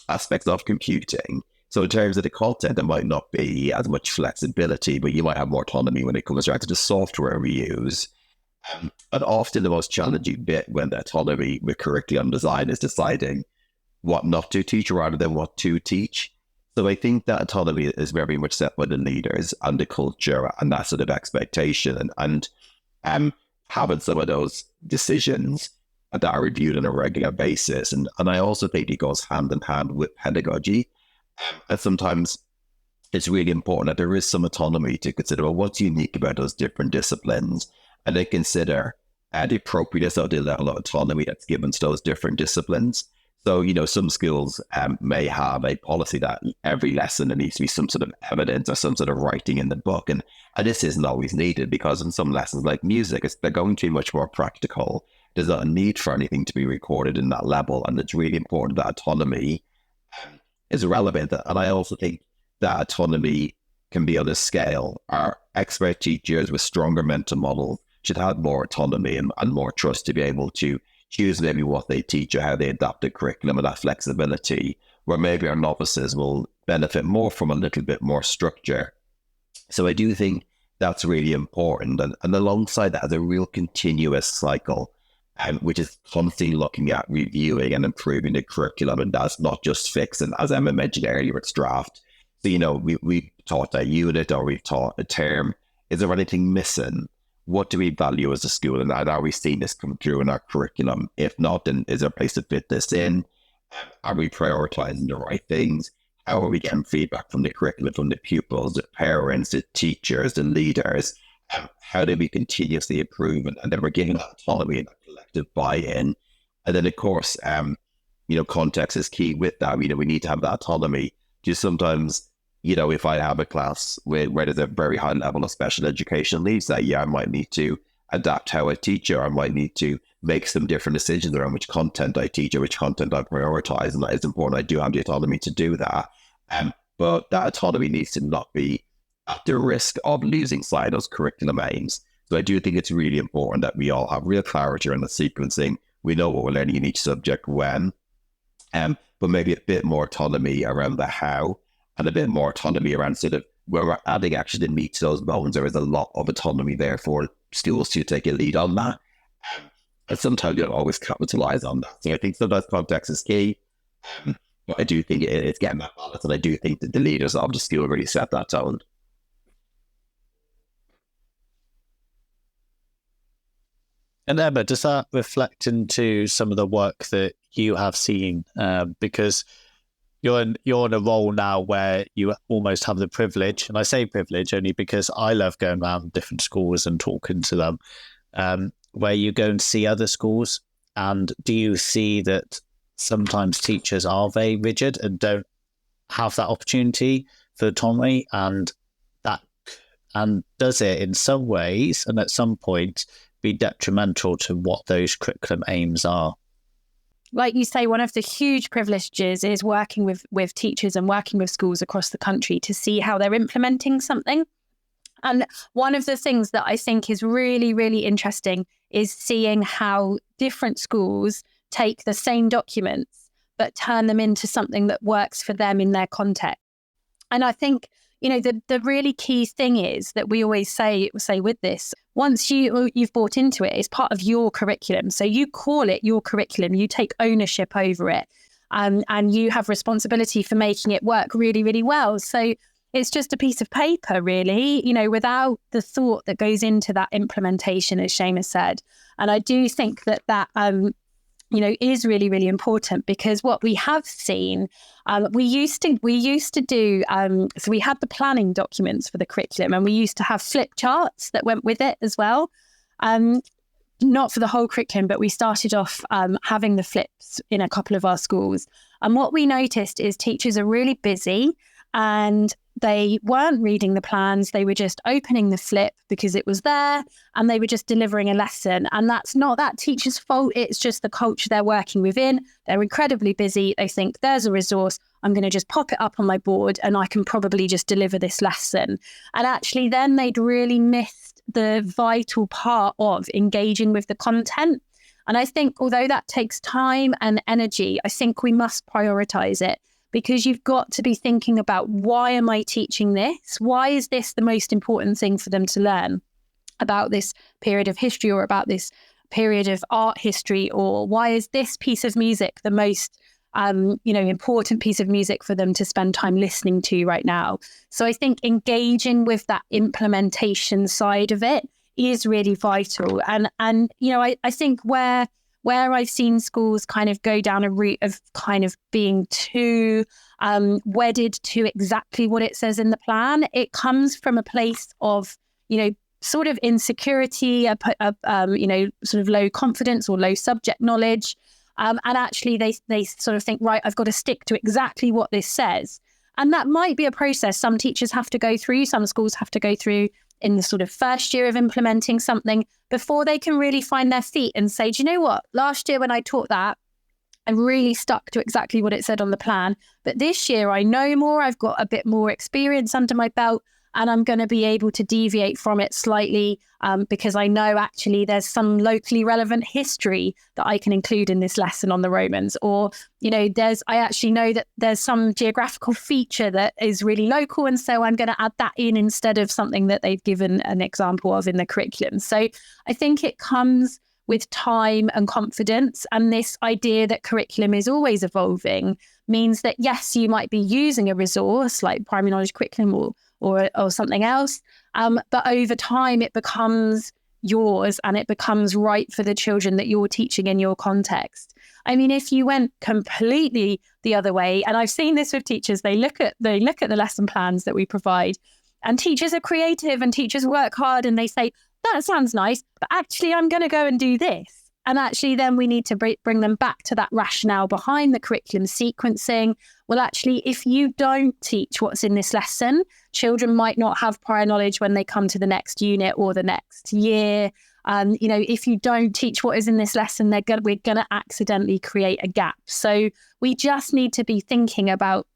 aspects of computing. So in terms of the content, there might not be as much flexibility, but you might have more autonomy when it comes around to the software we use. And often the most challenging bit when the autonomy with curriculum design is deciding what not to teach rather than what to teach. So I think that autonomy is very much set by the leaders and the culture and that sort of expectation and having some of those decisions that are reviewed on a regular basis. And I also think it goes hand in hand with pedagogy. And sometimes it's really important that there is some autonomy to consider, well, what's unique about those different disciplines, and then consider the appropriateness of the level of autonomy that's given to those different disciplines. So, some schools may have a policy that every lesson there needs to be some sort of evidence or some sort of writing in the book. And this isn't always needed, because in some lessons like music, they're going to be much more practical. There's not a need for anything to be recorded in that level. And it's really important that autonomy is relevant. And I also think that autonomy can be on a scale. Our expert teachers with stronger mental models should have more autonomy and more trust to be able to choose maybe what they teach or how they adapt the curriculum and that flexibility, where maybe our novices will benefit more from a little bit more structure. So I do think that's really important. And alongside that, a real continuous cycle, which is constantly looking at reviewing and improving the curriculum. And that's not just fixed. And as Emma mentioned earlier, it's draft. So, we taught a unit or we've taught a term. Is there anything missing? What do we value as a school? And are we seeing this come through in our curriculum? If not, then is there a place to fit this in? Are we prioritizing the right things? How are we getting feedback from the curriculum, from the pupils, the parents, the teachers, the leaders? How do we continuously improve? And then we're giving that autonomy and that collective buy-in. And then, of course, context is key with that. We need to have that autonomy. Just sometimes, if I have a class where there's a very high level of special education needs, that I might need to adapt how I teach, or I might need to make some different decisions around which content I teach or which content I prioritize. And that is important. I do have the autonomy to do that. But that autonomy needs to not be at the risk of losing sight of those curriculum aims. So I do think it's really important that we all have real clarity around the sequencing. We know what we're learning in each subject when, but maybe a bit more autonomy around the how, and a bit more autonomy around sort of where we're adding actually the meat to those bones. There is a lot of autonomy there for schools to take a lead on that. And sometimes you don't always capitalize on that. So I think sometimes context is key. But I do think it's getting that balance. And I do think that the leaders of the school really set that tone. And Emma, does that reflect into some of the work that you have seen? Because you're in a role now where you almost have the privilege, and I say privilege only because I love going around different schools and talking to them, where you go and see other schools. And do you see that sometimes teachers are very rigid and don't have that opportunity for autonomy, and does it in some ways and at some point be detrimental to what those curriculum aims are? Like you say, one of the huge privileges is working with teachers and working with schools across the country to see how they're implementing something. And one of the things that I think is really, really interesting is seeing how different schools take the same documents but turn them into something that works for them in their context. And I think, the really key thing is that we always say with this, once you've bought into it, it's part of your curriculum. So you call it your curriculum, you take ownership over it, and you have responsibility for making it work really, really well. So it's just a piece of paper, really, without the thought that goes into that implementation, as Seamus said. And I do think that is really, really important, because what we have seen, we used to do, so we had the planning documents for the curriculum, and we used to have flip charts that went with it as well. Not for the whole curriculum, but we started off having the flips in a couple of our schools. And what we noticed is teachers are really busy and they weren't reading the plans. They were just opening the flip because it was there, and they were just delivering a lesson. And that's not that teacher's fault. It's just the culture they're working within. They're incredibly busy. They think there's a resource. I'm going to just pop it up on my board and I can probably just deliver this lesson. And actually then they'd really missed the vital part of engaging with the content. And I think although that takes time and energy, I think we must prioritize it. Because you've got to be thinking about, why am I teaching this? Why is this the most important thing for them to learn about this period of history, or about this period of art history? Or why is this piece of music the most important piece of music for them to spend time listening to right now? So I think engaging with that implementation side of it is really vital. And I think where I've seen schools kind of go down a route of kind of being too wedded to exactly what it says in the plan, it comes from a place of, sort of insecurity, sort of low confidence or low subject knowledge. And actually they sort of think, right, I've got to stick to exactly what this says. And that might be a process some teachers have to go through, some schools have to go through in the sort of first year of implementing something before they can really find their feet and say, do you know what? Last year when I taught that, I really stuck to exactly what it said on the plan. But this year I know more, I've got a bit more experience under my belt, and I'm going to be able to deviate from it slightly because I know actually there's some locally relevant history that I can include in this lesson on the Romans. Or, I actually know that there's some geographical feature that is really local, and so I'm going to add that in instead of something that they've given an example of in the curriculum. So I think it comes with time and confidence, and this idea that curriculum is always evolving means that, yes, you might be using a resource like primary knowledge curriculum or something else, but over time it becomes yours and it becomes right for the children that you're teaching in your context. I mean, if you went completely the other way, and I've seen this with teachers, they look at the lesson plans that we provide, and teachers are creative and teachers work hard, and they say, that sounds nice, but actually I'm going to go and do this. And actually then we need to bring them back to that rationale behind the curriculum sequencing. Well, actually, if you don't teach what's in this lesson, children might not have prior knowledge when they come to the next unit or the next year. If you don't teach what is in this lesson, we're going to accidentally create a gap. So we just need to be thinking about,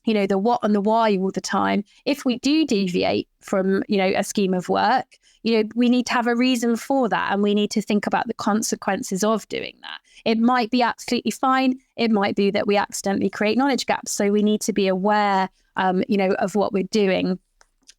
the what and the why all the time. If we do deviate from, a scheme of work, we need to have a reason for that, and we need to think about the consequences of doing that. It might be absolutely fine. It might be that we accidentally create knowledge gaps. So we need to be aware, of what we're doing.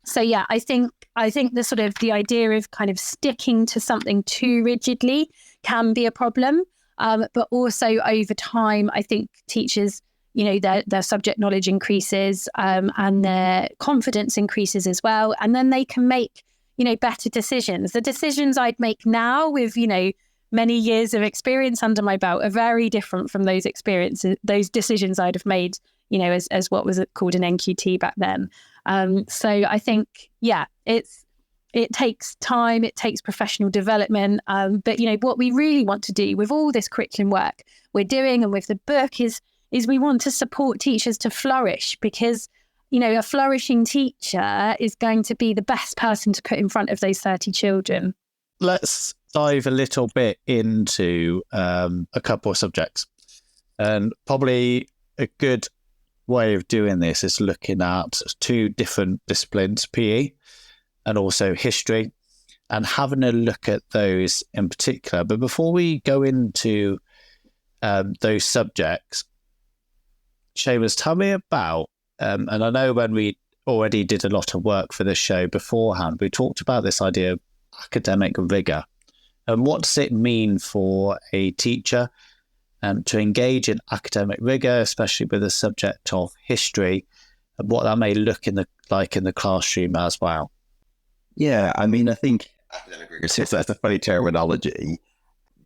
So yeah, I think the sort of the idea of kind of sticking to something too rigidly can be a problem. But also over time, I think teachers, their subject knowledge increases and their confidence increases as well. And then they can make, better decisions. The decisions I'd make now with, many years of experience under my belt are very different from those experiences, those decisions I'd have made, as what was called an NQT back then. So I think, it takes time, it takes professional development. But, what we really want to do with all this curriculum work we're doing and with the book is we want to support teachers to flourish, because, a flourishing teacher is going to be the best person to put in front of those 30 children. Let's dive a little bit into a couple of subjects. And probably a good way of doing this is looking at 2 different disciplines, PE and also history, and having a look at those in particular. But before we go into those subjects, Seamus, tell me about, and I know when we already did a lot of work for this show beforehand, we talked about this idea of academic rigour. And what does it mean for a teacher to engage in academic rigour, especially with the subject of history, and what that may look like in the classroom as well? Yeah, I think academic rigor, that's a funny terminology,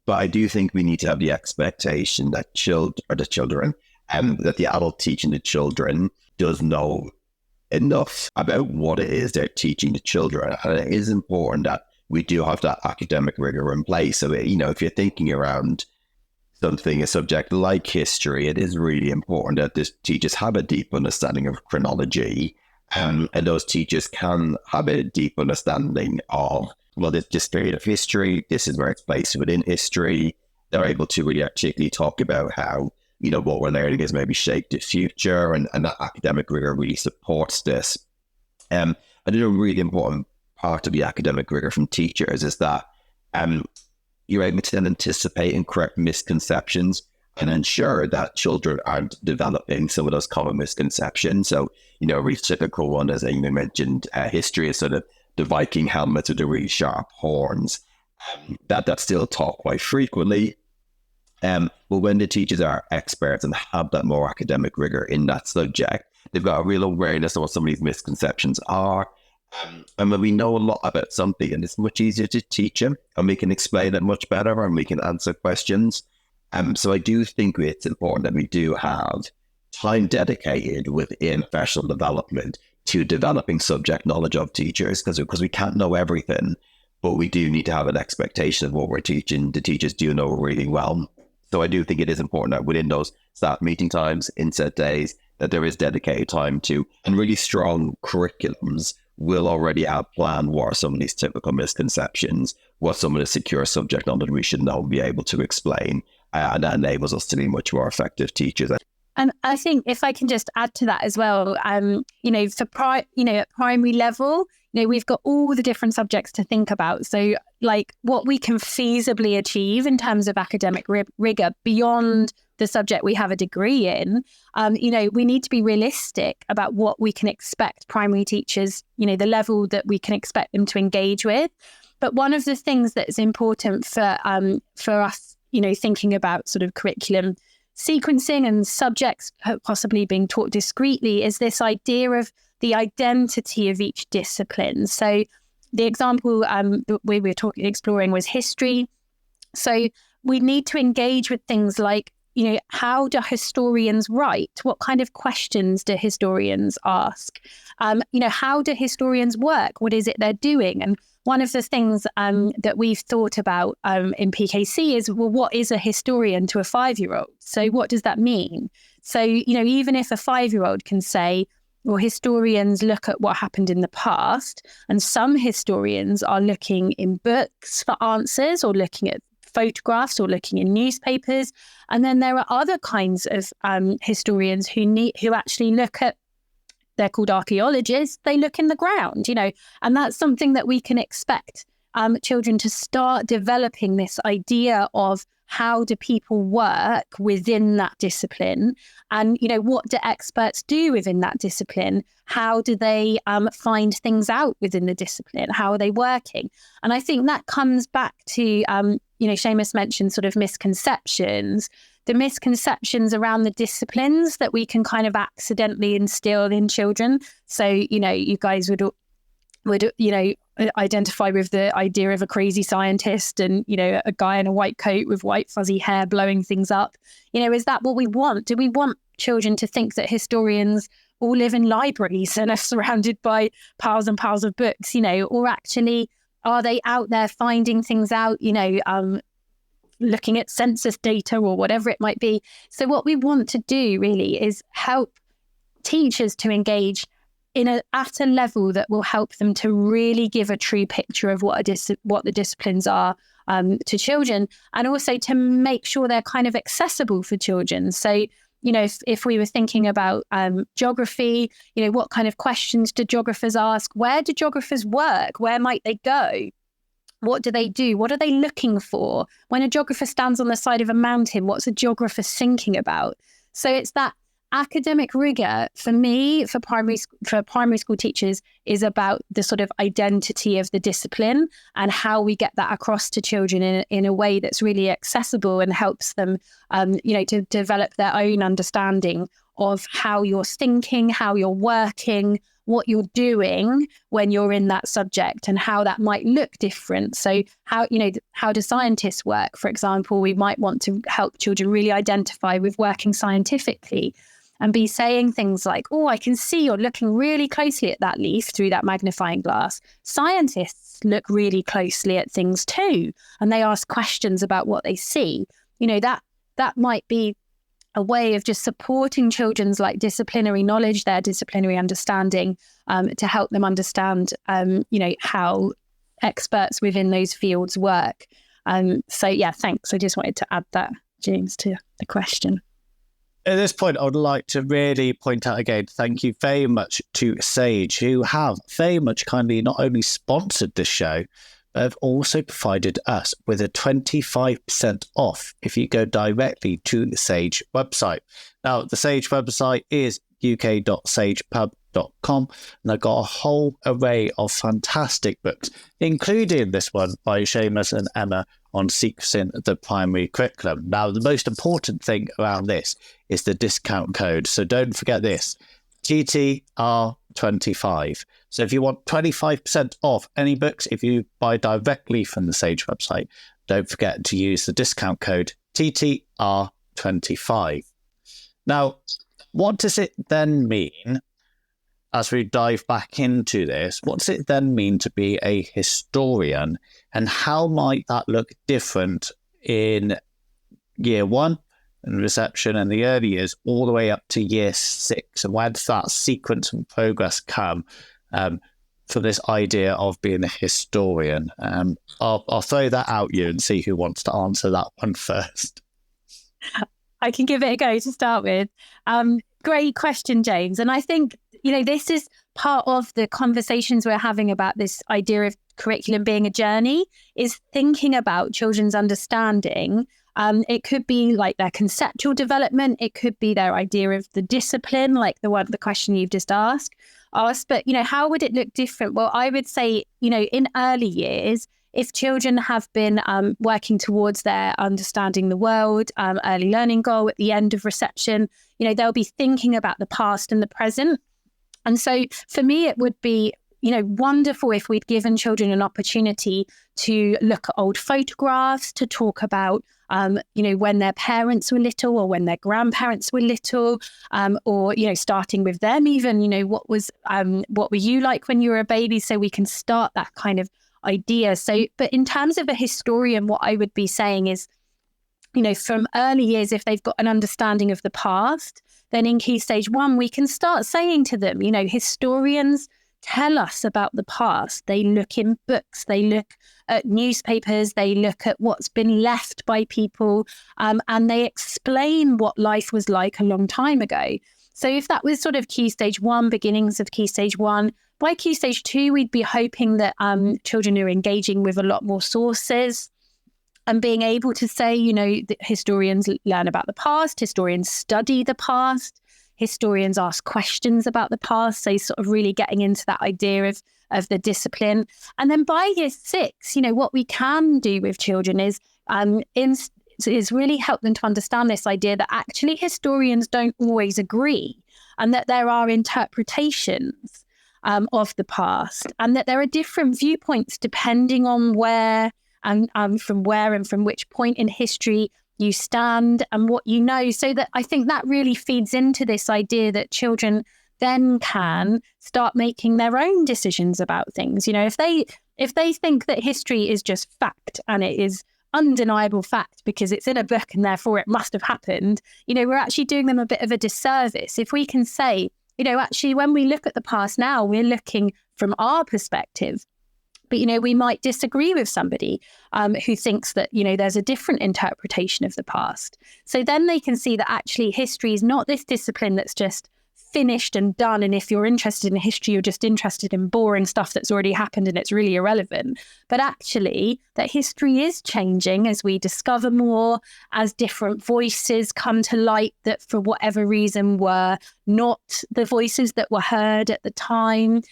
but I do think we need to have the expectation that the children, that the adult teaching the children does know enough about what it is they're teaching the children. And it is important that we do have that academic rigor in place. So, if you're thinking around a subject like history, it is really important that the teachers have a deep understanding of chronology, and those teachers can have a deep understanding of, this period of history, this is where it's placed within history. They're able to really articulately talk about how, what we're learning is maybe shape the future, and that academic rigor really supports this. I think a really important part of the academic rigor from teachers is that you're able to then anticipate and correct misconceptions and ensure that children aren't developing some of those common misconceptions. So, a really typical one, as Amy mentioned, history is sort of the Viking helmets with the really sharp horns. That's still taught quite frequently. But when the teachers are experts and have that more academic rigor in that subject, they've got a real awareness of what some of these misconceptions are. And when we know a lot about something, and it's much easier to teach them, and we can explain it much better, and we can answer questions. So I do think it's important that we do have time dedicated within professional development to developing subject knowledge of teachers, because we can't know everything, but we do need to have an expectation of what we're teaching. The teachers do know really well. So I do think it is important that within those staff meeting times, inset days, that there is dedicated time to, and really strong curriculums will already outline what are some of these typical misconceptions, what some of the secure subject knowledge we should know and be able to explain. And that enables us to be much more effective teachers. And I think if I can just add to that as well, at primary level, we've got all the different subjects to think about. So what we can feasibly achieve in terms of academic rigor beyond the subject we have a degree in, we need to be realistic about what we can expect primary teachers, the level that we can expect them to engage with. But one of the things that is important for us, thinking about sort of curriculum sequencing and subjects possibly being taught discretely, is this idea of the identity of each discipline. So the example that we were exploring was history. So we need to engage with things like, how do historians write? What kind of questions do historians ask? How do historians work? What is it they're doing? And one of the things that we've thought about in PKC is, what is a historian to a 5-year-old? So what does that mean? So, even if a 5-year-old can say, well, historians look at what happened in the past, and some historians are looking in books for answers, or looking at photographs, or looking in newspapers. And then there are other kinds of historians who actually look at, they're called archaeologists, they look in the ground, and that's something that we can expect children to start developing, this idea of how do people work within that discipline, and what do experts do within that discipline? How do they find things out within the discipline? How are they working? And I think that comes back to Seamus mentioned sort of misconceptions, the misconceptions around the disciplines that we can kind of accidentally instill in children. So you guys would would, identify with the idea of a crazy scientist and, a guy in a white coat with white fuzzy hair blowing things up. Is that what we want? Do we want children to think that historians all live in libraries and are surrounded by piles and piles of books, or actually are they out there finding things out, looking at census data or whatever it might be? So what we want to do really is help teachers to engage at a level that will help them to really give a true picture of what the disciplines are to children, and also to make sure they're kind of accessible for children. So, if we were thinking about geography, what kind of questions do geographers ask? Where do geographers work? Where might they go? What do they do? What are they looking for? When a geographer stands on the side of a mountain, what's a geographer thinking about? So it's that academic rigor for me, for primary school teachers, is about the sort of identity of the discipline and how we get that across to children in a way that's really accessible and helps them, to develop their own understanding of how you're thinking, how you're working, what you're doing when you're in that subject, and how that might look different. So how do scientists work? For example, we might want to help children really identify with working scientifically and be saying things like, oh, I can see you're looking really closely at that leaf through that magnifying glass. Scientists look really closely at things too, and they ask questions about what they see. That might be a way of just supporting children's disciplinary knowledge, their disciplinary understanding, to help them understand, how experts within those fields work. So yeah, thanks. I just wanted to add that, James, to the question. At this point, I would like to really point out again, thank you very much to Sage, who have very much kindly not only sponsored this show, but have also provided us with a 25% off if you go directly to the Sage website. Now, the Sage website is uk.sagepub.com, and they've got a whole array of fantastic books, including this one by Seamus and Emma on sequencing the primary curriculum. Now, the most important thing around this is the discount code. So don't forget this, TTR25. So if you want 25% off any books, if you buy directly from the Sage website, don't forget to use the discount code TTR25. Now, what does it then mean, as we dive back into this, what does it then mean to be a historian, and how might that look different in year one and reception and the early years all the way up to year 6? And where does that sequence and progress come for this idea of being a historian? I'll throw that out you and see who wants to answer that one first. I can give it a go to start with. Great question, James. And I think, this is part of the conversations we're having about this idea of curriculum being a journey, is thinking about children's understanding. It could be like their conceptual development. It could be their idea of the discipline, like the question you've just asked. But, how would it look different? Well, I would say, in early years, if children have been working towards their understanding the world, early learning goal at the end of reception, they'll be thinking about the past and the present. And so for me, it would be, wonderful if we'd given children an opportunity to look at old photographs, to talk about, when their parents were little or when their grandparents were little, or, starting with them even, what were you like when you were a baby? So we can start that kind of idea. So, but in terms of a historian, what I would be saying is, from early years, if they've got an understanding of the past, then in Key Stage 1, we can start saying to them, historians tell us about the past. They look in books, they look at newspapers, they look at what's been left by people, and they explain what life was like a long time ago. So if that was sort of Key Stage 1, beginnings of Key Stage 1, by Key Stage 2, we'd be hoping that children are engaging with a lot more sources and being able to say, that historians learn about the past, historians study the past, historians ask questions about the past. So sort of really getting into that idea of the discipline. And then by year 6, what we can do with children is really help them to understand this idea that actually historians don't always agree and that there are interpretations. of the past, and that there are different viewpoints depending on where and from which point in history you stand and what you know. So that I think that really feeds into this idea that children then can start making their own decisions about things. If they think that history is just fact and it is undeniable fact because it's in a book and therefore it must have happened, we're actually doing them a bit of a disservice. If we can say, actually, when we look at the past now, we're looking from our perspective. But, we might disagree with somebody who thinks that, there's a different interpretation of the past. So then they can see that actually history is not this discipline that's just finished and done. And if you're interested in history, you're just interested in boring stuff that's already happened and it's really irrelevant. But actually that history is changing as we discover more, as different voices come to light that for whatever reason were not the voices that were heard at the time.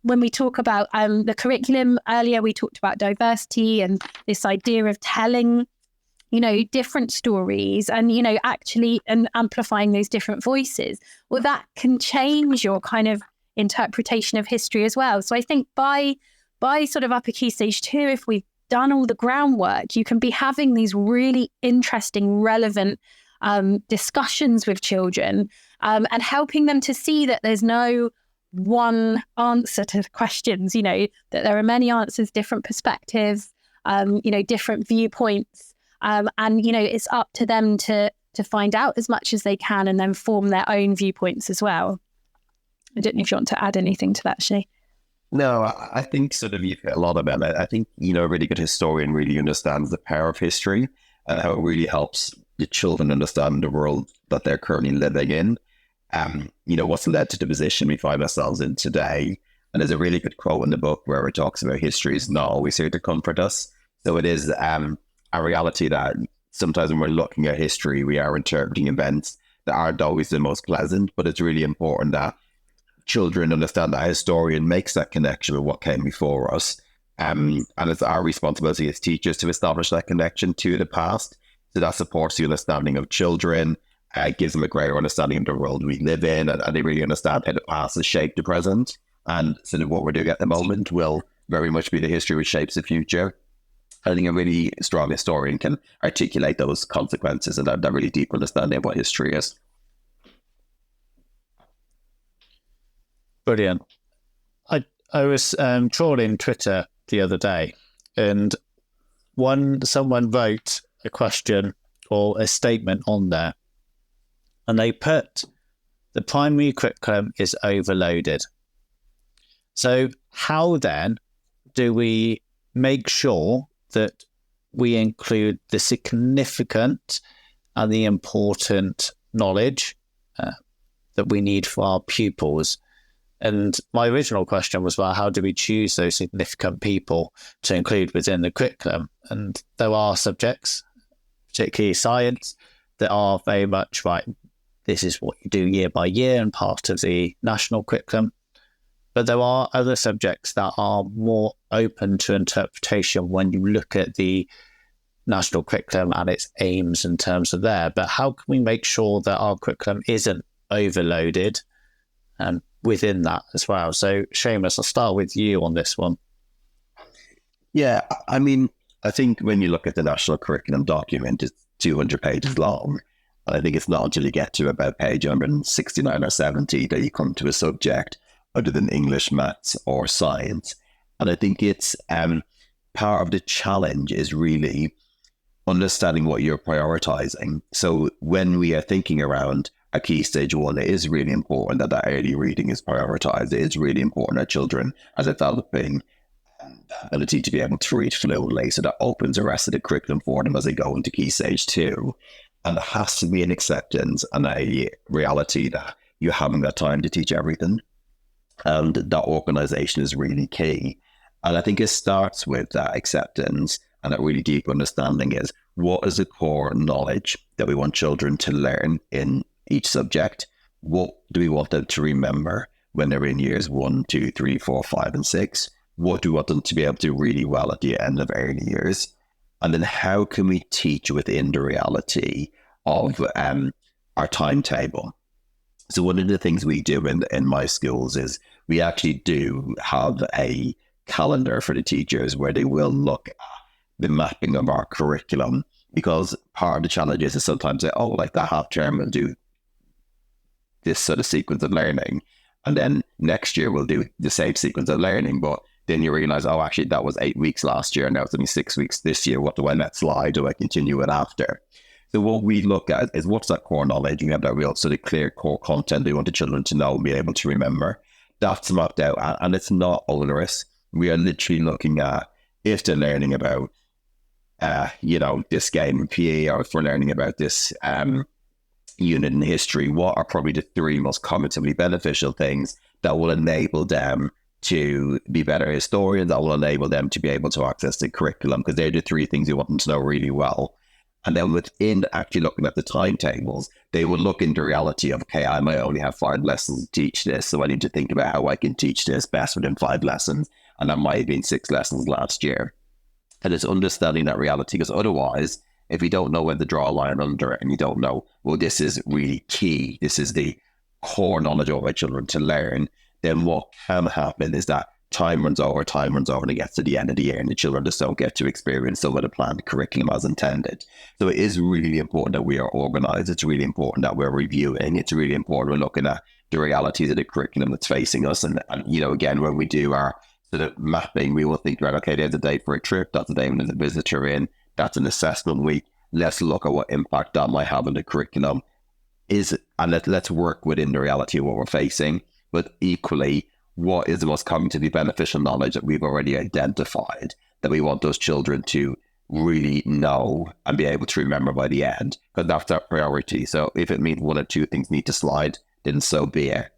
When we talk about the curriculum earlier, we talked about diversity and this idea of telling, different stories and, actually and amplifying those different voices. Well, that can change your kind of interpretation of history as well. So I think by sort of upper key stage 2, if we've done all the groundwork, you can be having these really interesting, relevant discussions with children and helping them to see that there's no one answer to questions, that there are many answers, different perspectives, different viewpoints. And, it's up to them to find out as much as they can and then form their own viewpoints as well. I don't know if you want to add anything to that, Shay. No, I think sort of you've hit a lot of it. I think, a really good historian really understands the power of history and how it really helps the children understand the world that they're currently living in. What's led to the position we find ourselves in today. And there's a really good quote in the book where it talks about history is not always here to comfort us. So it is a reality that sometimes when we're looking at history, we are interpreting events that aren't always the most pleasant, but it's really important that children understand that a historian makes that connection with what came before us. And it's our responsibility as teachers to establish that connection to the past. So that supports the understanding of children, gives them a greater understanding of the world we live in, and they really understand how the past has shaped the present. And sort of what we're doing at the moment will very much be the history which shapes the future. I think a really strong historian can articulate those consequences and that really deep understanding of what history is. Brilliant. I was trawling Twitter the other day, and someone wrote a question or a statement on there, and they put the primary curriculum is overloaded. So how then do we make sure that we include the significant and the important knowledge that we need for our pupils? And my original question was, well, how do we choose those significant people to include within the curriculum? And there are subjects, particularly science, that are very much right. This is what you do year by year and part of the national curriculum. But there are other subjects that are more open to interpretation when you look at the national curriculum and its aims in terms of there. But how can we make sure that our curriculum isn't overloaded within that as well? So, Seamus, I'll start with you on this one. Yeah, I mean, I think when you look at the national curriculum document, it's 200 pages long. And I think it's not until you get to about page 169 or 70 that you come to a subject other than English, maths, or science. And I think it's part of the challenge is really understanding what you're prioritizing. So when we are thinking around a key stage 1, it is really important that early reading is prioritized. It is really important that children are developing the ability to be able to read fluently, so that opens the rest of the curriculum for them as they go into key stage 2. And there has to be an acceptance and a reality that you haven't got time to teach everything. And that organization is really key. And I think it starts with that acceptance and that really deep understanding is what is the core knowledge that we want children to learn in each subject? What do we want them to remember when they're in years 1, 2, 3, 4, 5, and 6? What do we want them to be able to do really well at the end of early years? And then how can we teach within the reality of our timetable? So one of the things we do in my schools is we actually do have a calendar for the teachers where they will look at the mapping of our curriculum, because part of the challenge is sometimes say, oh, like that half term we'll do this sort of sequence of learning, and then next year we'll do the same sequence of learning, but then you realize, oh, actually that was 8 weeks last year and now it's only 6 weeks this year. What do I let slide? Do I continue it after? So what we look at is what's that core knowledge. You have that real sort of clear core content that you want the children to know and be able to remember. That's mapped out, and it's not onerous. We are literally looking at if they're learning about, this game in PE, or if we're learning about this unit in history, what are probably the 3 most cognitively beneficial things that will enable them to be better historians, that will enable them to be able to access the curriculum, because they're the 3 things you want them to know really well. And then within actually looking at the timetables, they will look into reality of, okay, I might only have 5 lessons to teach this, so I need to think about how I can teach this best within 5 lessons. And that might have been 6 lessons last year. And it's understanding that reality, because otherwise, if you don't know when to draw a line under it and you don't know, well, this is really key, this is the core knowledge of our children to learn, then what can happen is that time runs over, and it gets to the end of the year and the children just don't get to experience some of the planned curriculum as intended. So it is really important that we are organized. It's really important that we're reviewing. It's really important we're looking at the realities of the curriculum that's facing us. And again, when we do our sort of mapping, we will think, right, okay, there's a date for a trip, that's a day when there's a visitor in, that's an assessment week. Let's look at what impact that might have on the curriculum and let's work within the reality of what we're facing. But equally, what is the most cognitively beneficial knowledge that we've already identified that we want those children to really know and be able to remember by the end? Because that's our priority. So if it means 1 or 2 things need to slide, then so be it.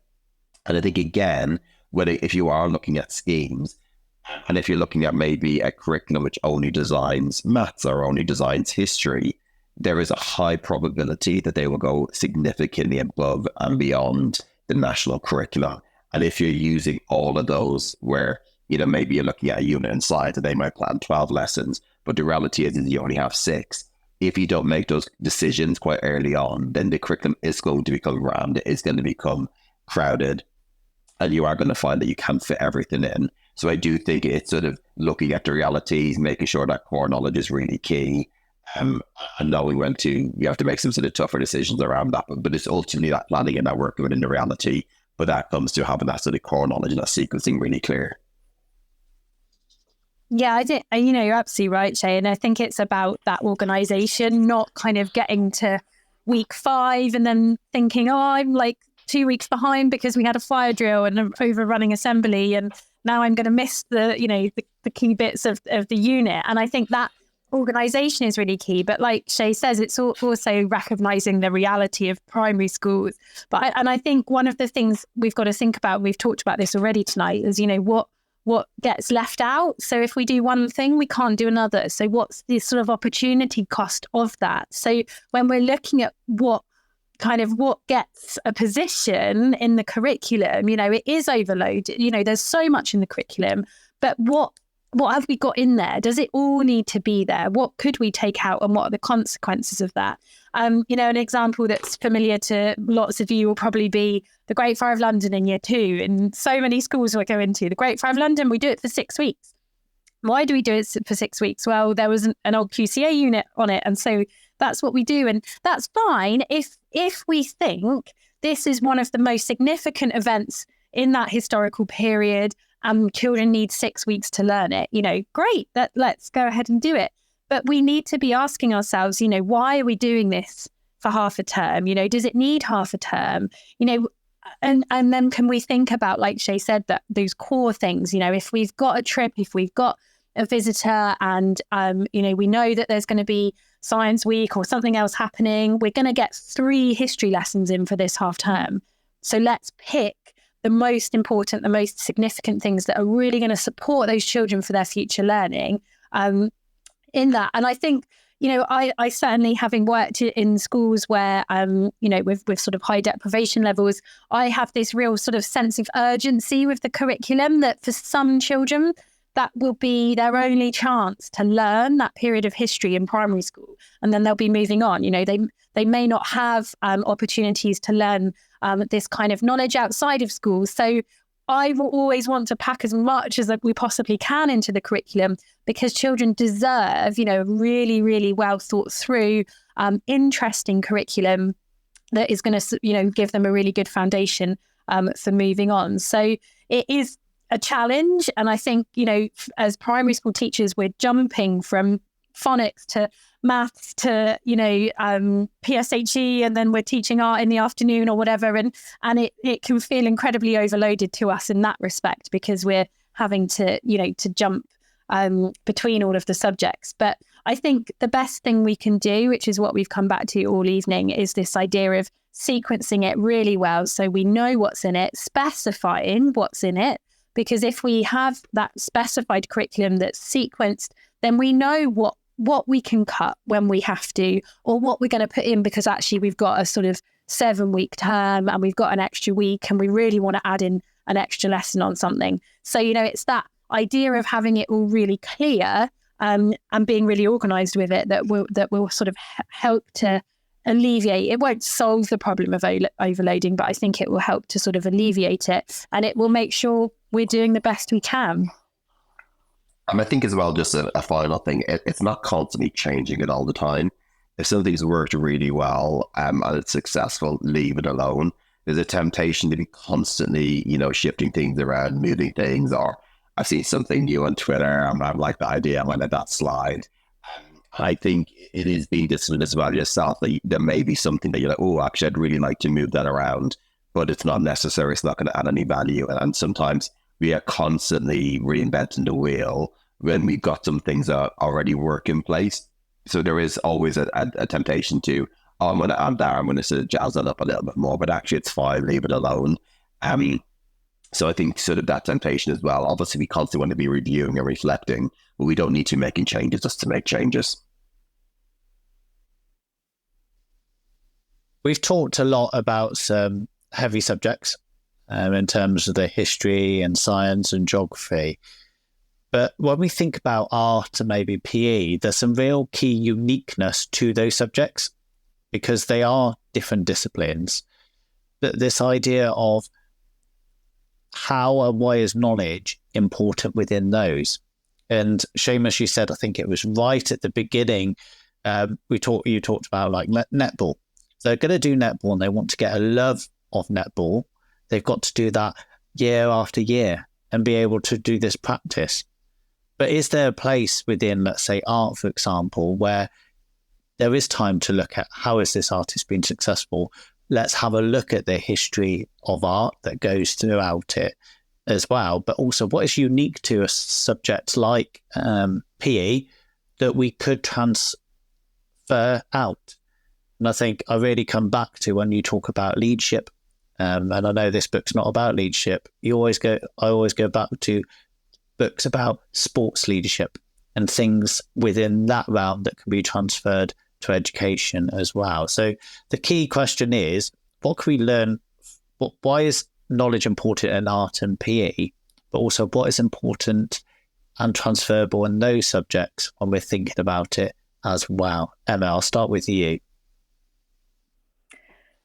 And I think, again, if you are looking at schemes, and if you're looking at maybe a curriculum which only designs maths or only designs history, there is a high probability that they will go significantly above and beyond the national curriculum. And if you're using all of those where, maybe you're looking at a unit in science and they might plan 12 lessons, but the reality is you only have 6. If you don't make those decisions quite early on, then the curriculum is going to become rammed, it is going to become crowded, and you are going to find that you can't fit everything in. So I do think it's sort of looking at the realities, making sure that core knowledge is really key, and knowing when you have to make some sort of tougher decisions around that. But it's ultimately that planning and that working within the reality. But that comes to having that sort of core knowledge and that sequencing really clear. Yeah, I think, you're absolutely right, Shay. And I think it's about that organisation, not kind of getting to week 5 and then thinking, oh, I'm like 2 weeks behind because we had a fire drill and an overrunning assembly, and now I'm going to miss the key bits of the unit. And I think that organisation is really key. But like Shay says, it's also recognising the reality of primary schools. But I think one of the things we've got to think about, we've talked about this already tonight, is, what gets left out. So if we do one thing, we can't do another. So what's the sort of opportunity cost of that? So when we're looking at what gets a position in the curriculum, it is overloaded. There's so much in the curriculum, but what have we got in there? Does it all need to be there? What could we take out, and what are the consequences of that? An example that's familiar to lots of you will probably be the Great Fire of London in Year 2. And so many schools we go into, the Great Fire of London, we do it for 6 weeks. Why do we do it for 6 weeks? Well, there was an old QCA unit on it, and so that's what we do. And that's fine if we think this is one of the most significant events in that historical period, children need 6 weeks to learn it. Great, let's go ahead and do it. But we need to be asking ourselves, why are we doing this for half a term? Does it need half a term? And then can we think about, like Shay said, that those core things, if we've got a trip, if we've got a visitor and, we know that there's going to be science week or something else happening, we're going to get 3 history lessons in for this half term. So let's pick the most important, the most significant things that are really going to support those children for their future learning in that. And I think, I certainly, having worked in schools where, with sort of high deprivation levels, I have this real sort of sense of urgency with the curriculum that for some children, that will be their only chance to learn that period of history in primary school. And then they'll be moving on. They may not have opportunities to learn this kind of knowledge outside of school. So I will always want to pack as much as we possibly can into the curriculum, because children deserve, a really, really well thought through, interesting curriculum that is going to, give them a really good foundation for moving on. So it is a challenge. And I think, as primary school teachers, we're jumping from phonics to maths to, PSHE, and then we're teaching art in the afternoon or whatever. And it can feel incredibly overloaded to us in that respect, because we're having to, to jump between all of the subjects. But I think the best thing we can do, which is what we've come back to all evening, is this idea of sequencing it really well so we know what's in it, specifying what's in it. Because if we have that specified curriculum that's sequenced, then we know what we can cut when we have to, or what we're going to put in because actually we've got a sort of 7-week term and we've got an extra week and we really want to add in an extra lesson on something. So, it's that idea of having it all really clear and being really organised with it that will sort of help to alleviate. It won't solve the problem of overloading, but I think it will help to sort of alleviate it, and it will make sure we're doing the best we can. I think as well, just a final thing, it's not constantly changing it all the time. If something's worked really well and it's successful, leave it alone. There's a temptation to be constantly, shifting things around, moving things, or I've seen something new on Twitter and I like the idea, I'm going to let that slide. I think it is being disciplined as well yourself, that there may be something that you're like, oh, actually, I'd really like to move that around, but it's not necessary. It's not going to add any value. And sometimes we are constantly reinventing the wheel when we've got some things that already work in place. So there is always a temptation to, oh, I'm going to add that, I'm going to sort of jazz that up a little bit more, but actually it's fine, leave it alone. So I think sort of that temptation as well. Obviously, we constantly want to be reviewing and reflecting, but we don't need to be making changes just to make changes. We've talked a lot about some heavy subjects in terms of the history and science and geography. But when we think about art and maybe PE, there's some real key uniqueness to those subjects because they are different disciplines. But this idea of how and why is knowledge important within those? And Seamus, you said, I think it was right at the beginning, you talked about like netball. They're going to do netball and they want to get a love of netball. They've got to do that year after year and be able to do this practice. But is there a place within, let's say, art, for example, where there is time to look at how has this artist been successful? Let's have a look at the history of art that goes throughout it as well. But also what is unique to a subject like PE that we could transfer out? And I think I really come back to when you talk about leadership, and I know this book's not about leadership. I always go back to books about sports leadership and things within that realm that can be transferred to education as well. So the key question is, what can we learn? Why is knowledge important in art and PE? But also what is important and transferable in those subjects when we're thinking about it as well? Emma, I'll start with you.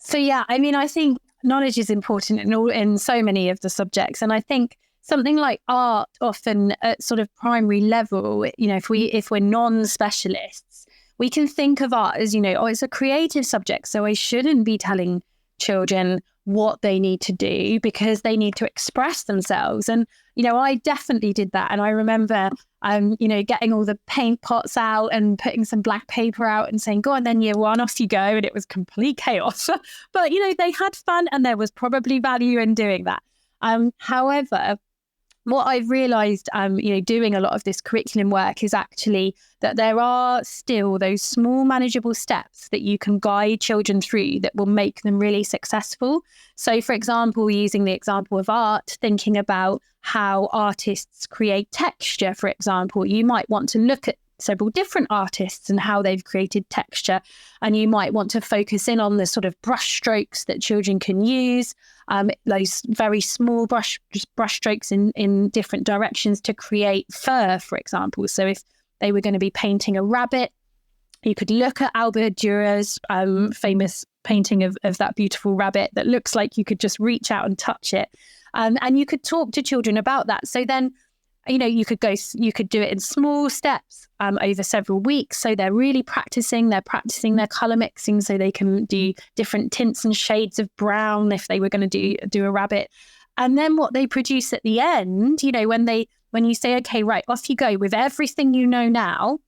So yeah, I think knowledge is important in so many of the subjects, and I think something like art, often at sort of primary level, if we're non-specialists, we can think of art as it's a creative subject, so I shouldn't be telling children what they need to do because they need to express themselves. And I definitely did that, and I remember getting all the paint pots out and putting some black paper out and saying, go on then, year one, off you go. And it was complete chaos. But, they had fun and there was probably value in doing that. However, what I've realised, doing a lot of this curriculum work is actually that there are still those small manageable steps that you can guide children through that will make them really successful. So, for example, using the example of art, thinking about how artists create texture, for example, you might want to look at several different artists and how they've created texture. And you might want to focus in on the sort of brush strokes that children can use, those very small brush strokes in different directions to create fur, for example. So if they were going to be painting a rabbit, you could look at Albert Dürer's famous painting of that beautiful rabbit that looks like you could just reach out and touch it. And you could talk to children about that. So then, you could do it in small steps over several weeks. So they're really practicing their colour mixing, so they can do different tints and shades of brown if they were going to do a rabbit. And then what they produce at the end, when you say, okay, right, off you go with everything you know now,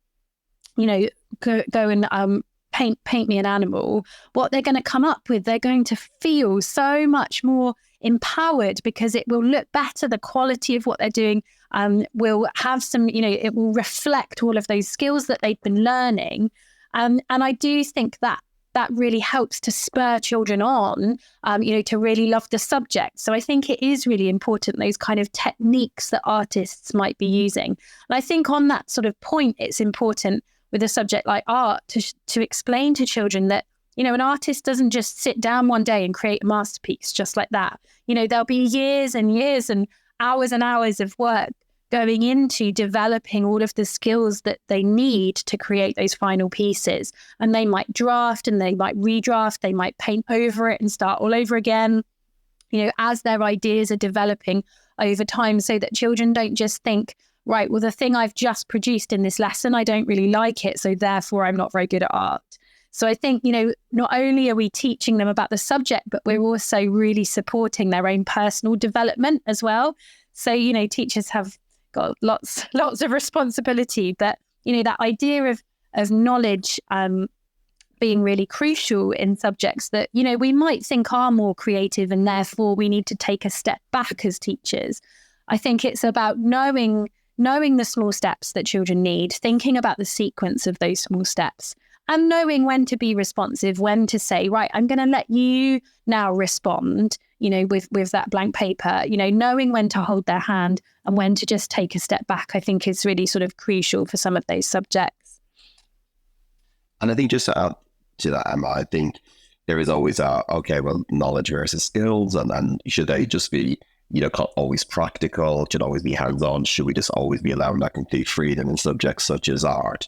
go and paint me an animal, what they're going to come up with, they're going to feel so much more empowered because it will look better. The quality of what they're doing will have some, it will reflect all of those skills that they've been learning. And I do think that really helps to spur children on, to really love the subject. So I think it is really important, those kind of techniques that artists might be using. And I think on that sort of point, it's important with a subject like art to explain to children that, an artist doesn't just sit down one day and create a masterpiece just like that. There'll be years and years and hours of work going into developing all of the skills that they need to create those final pieces. And they might draft and they might redraft, they might paint over it and start all over again, as their ideas are developing over time, so that children don't just think, right, well, the thing I've just produced in this lesson, I don't really like it, so therefore I'm not very good at art. So I think, not only are we teaching them about the subject, but we're also really supporting their own personal development as well. So, teachers have got lots of responsibility, but, that idea of knowledge being really crucial in subjects that, we might think are more creative and therefore we need to take a step back as teachers. I think it's about knowing the small steps that children need, thinking about the sequence of those small steps, and knowing when to be responsive, when to say, right, I'm going to let you now respond, with that blank paper, knowing when to hold their hand and when to just take a step back, I think is really sort of crucial for some of those subjects. And I think just to add to that, Emma, I think there is always knowledge versus skills, and should they just be, always practical, should always be hands-on, should we just always be allowing that complete freedom in subjects such as art?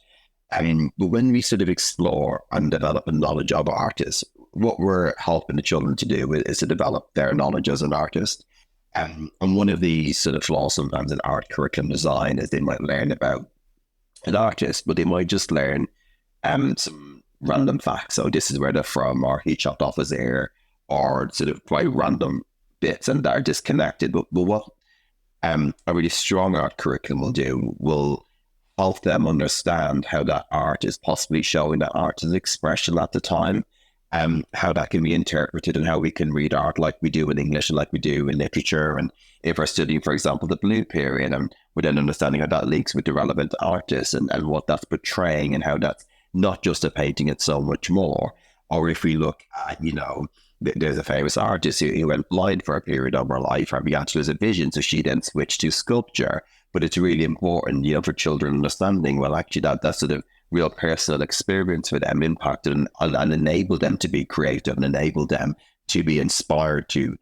But when we sort of explore and develop a knowledge of artists, what we're helping the children to do is to develop their knowledge as an artist. And one of the sort of flaws sometimes in art curriculum design is they might learn about an artist, but they might just learn some random facts. So this is where they're from, or he chopped off his ear, or sort of quite random bits, and they're disconnected. But what a really strong art curriculum will help them understand how that art is possibly showing that art is expression at the time, how that can be interpreted, and how we can read art like we do in English and like we do in literature. And if we're studying, for example, the Blue Period, and we're then understanding how that links with the relevant artists and what that's portraying, and how that's not just a painting, it's so much more. Or if we look at, there's a famous artist who went blind for a period of her life, or began to lose a vision, so she then switched to sculpture. But it's really important, for children understanding, well, actually that sort of real personal experience for them impacted and enabled them to be creative and enabled them to be inspired to,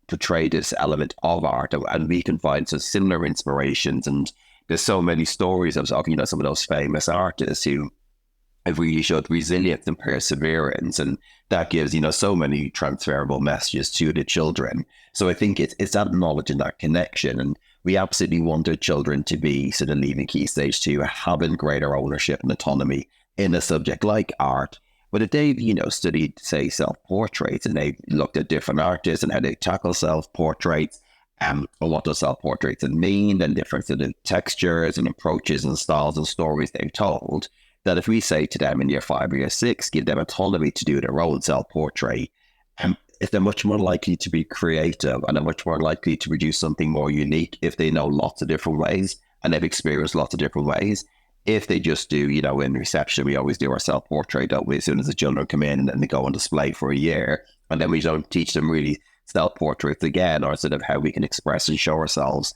portray this element of art. And we can find some similar inspirations. And there's so many stories of, some of those famous artists who have really showed resilience and perseverance. And that gives, so many transferable messages to the children. So I think it's that knowledge and that connection. And we absolutely want our children to be sort of leaving Key Stage 2, having greater ownership and autonomy in a subject like art. But if they've, studied, say, self-portraits, and they've looked at different artists and how they tackle self-portraits, or what does self-portraits mean, and different sort of textures and approaches and styles and stories they've told, that if we say to them in year 5 or year 6, give them autonomy to do their own self-portrait, if they're much more likely to be creative, and they're much more likely to produce something more unique if they know lots of different ways and they've experienced lots of different ways. If they just do, in reception, we always do our self-portrait, don't we, as soon as the children come in, and then they go on display for a year, and then we don't teach them really self-portraits again, or sort of how we can express and show ourselves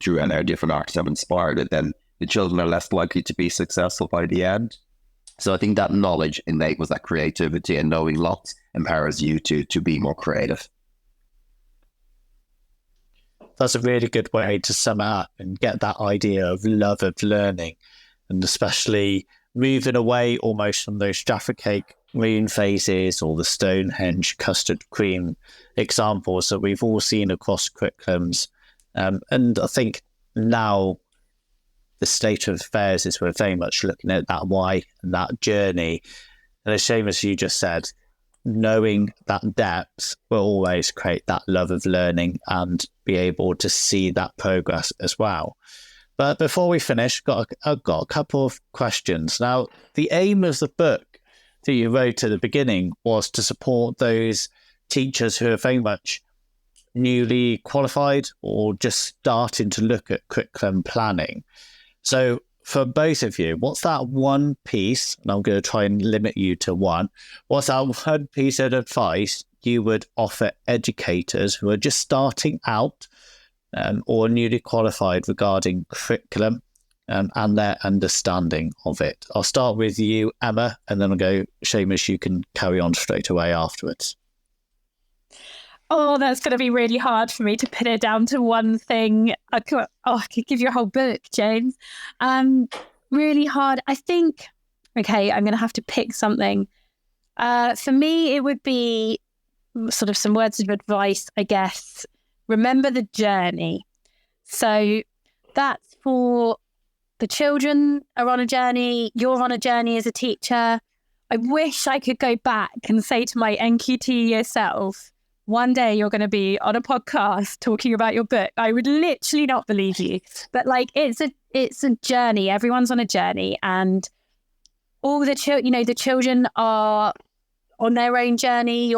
through and how different artists have inspired it, then the children are less likely to be successful by the end. So I think that knowledge enables that creativity, and knowing lots empowers you to be more creative. That's a really good way to sum it up and get that idea of love of learning, and especially moving away almost from those Jaffa Cake moon phases or the Stonehenge custard cream examples that we've all seen across curriculums. And I think now the state of affairs is we're very much looking at that why and that journey. And as Seamus, you just said, knowing that depth will always create that love of learning and be able to see that progress as well. But before we finish, I've got a couple of questions. Now, the aim of the book that you wrote at the beginning was to support those teachers who are very much newly qualified or just starting to look at curriculum planning. So for both of you, what's that one piece, and I'm going to try and limit you to one, what's that one piece of advice you would offer educators who are just starting out or newly qualified regarding curriculum and their understanding of it? I'll start with you, Emma, and then I'll go, Seamus, you can carry on straight away afterwards. Oh, that's going to be really hard for me to pin it down to one thing. I could give you a whole book, James. Really hard. I think, okay, I'm going to have to pick something. For me, it would be sort of some words of advice, I guess. Remember the journey. So that's for the children are on a journey. You're on a journey as a teacher. I wish I could go back and say to my NQT yourself, one day you're going to be on a podcast talking about your book. I would literally not believe you. But like, it's a journey. Everyone's on a journey, and all the the children are on their own journey.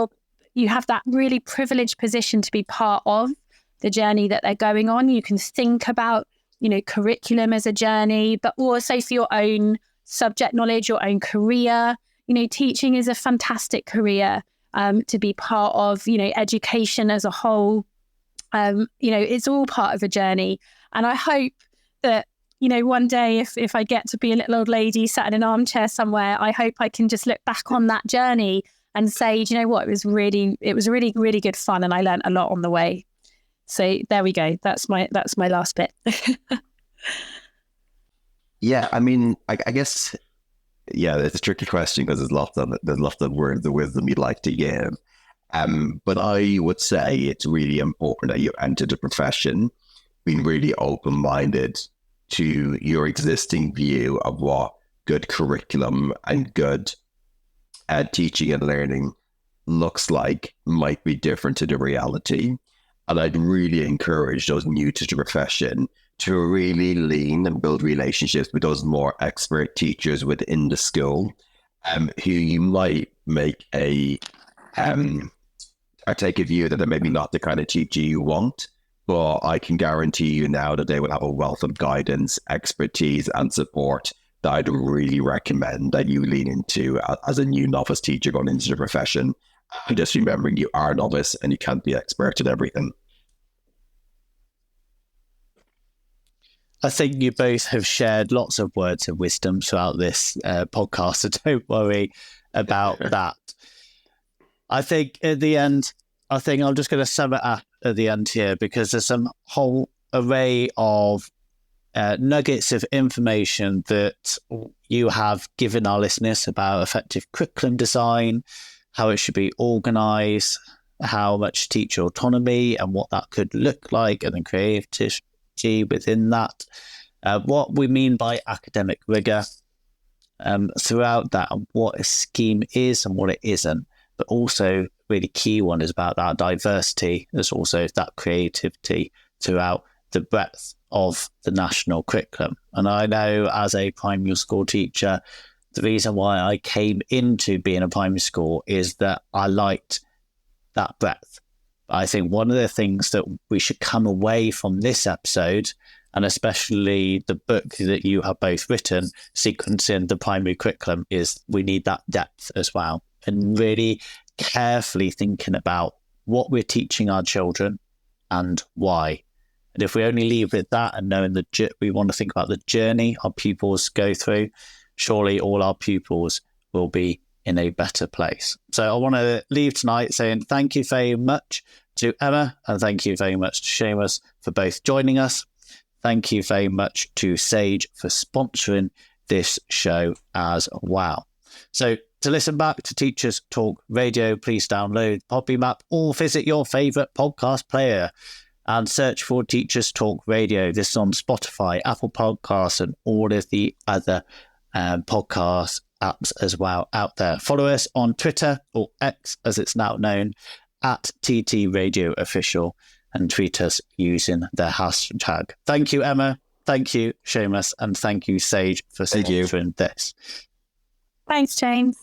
You have that really privileged position to be part of the journey that they're going on. You can think about, curriculum as a journey, but also for your own subject knowledge, your own career. Teaching is a fantastic career. To be part of, education as a whole. It's all part of a journey. And I hope that, one day if I get to be a little old lady sat in an armchair somewhere, I hope I can just look back on that journey and say, do you know what, it was really, really good fun, and I learned a lot on the way. So there we go. That's my last bit. Yeah, I mean, I guess... Yeah, it's a tricky question because there's lots of words of wisdom you'd like to give. But I would say it's really important that you enter the profession being really open-minded to your existing view of what good curriculum and good teaching and learning looks like might be different to the reality. And I'd really encourage those new to the profession to really lean and build relationships with those more expert teachers within the school, who you might make or take a view that they're maybe not the kind of teacher you want, but I can guarantee you now that they will have a wealth of guidance, expertise, and support that I'd really recommend that you lean into as a new novice teacher going into the profession. And just remembering you are a novice and you can't be expert at everything. I think you both have shared lots of words of wisdom throughout this podcast, so don't worry about that. I think at the end, I'm just going to sum it up at the end here, because there's some whole array of nuggets of information that you have given our listeners about effective curriculum design, how it should be organised, how much teacher autonomy and what that could look like, and then creativity within that, what we mean by academic rigor throughout that, and what a scheme is and what it isn't. But also, really key one is about that diversity. There's also that creativity throughout the breadth of the national curriculum. And I know as a primary school teacher, the reason why I came into being a primary school is that I liked that breadth. I think one of the things that we should come away from this episode, and especially the book that you have both written, Sequencing the Primary Curriculum, is we need that depth as well, and really carefully thinking about what we're teaching our children and why. And if we only leave it at that and knowing we want to think about the journey our pupils go through, surely all our pupils will be in a better place. So I want to leave tonight saying thank you very much to Emma, and thank you very much to Seamus for both joining us. Thank you very much to Sage for sponsoring this show as well. So To listen back to Teachers Talk Radio, please download the Podbean app or visit your favourite podcast player and search for Teachers Talk Radio. This is on Spotify, Apple Podcasts, and all of the other podcast apps as well out there. Follow us on Twitter, or X as it's now known, at TT Radio Official, and tweet us using the hashtag. Thank you, Emma. Thank you, Seamus, and thank you, Sage, for sponsoring this. Thanks, James.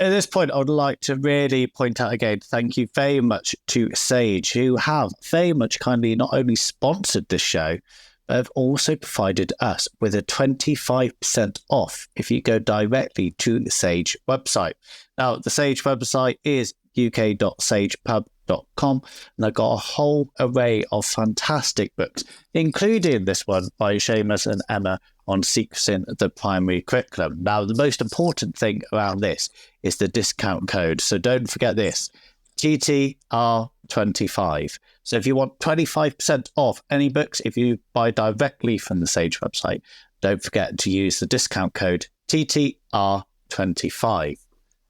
At this point, I would like to really point out again, thank you very much to Sage, who have very much kindly not only sponsored this show, but have also provided us with a 25% off if you go directly to the Sage website. Now, the Sage website is uk.sagepub.com, and they've got a whole array of fantastic books, including this one by Seamus and Emma on sequencing the primary curriculum. Now, the most important thing around this is the discount code. So don't forget this, TTR25. So if you want 25% off any books, if you buy directly from the Sage website, don't forget to use the discount code TTR25.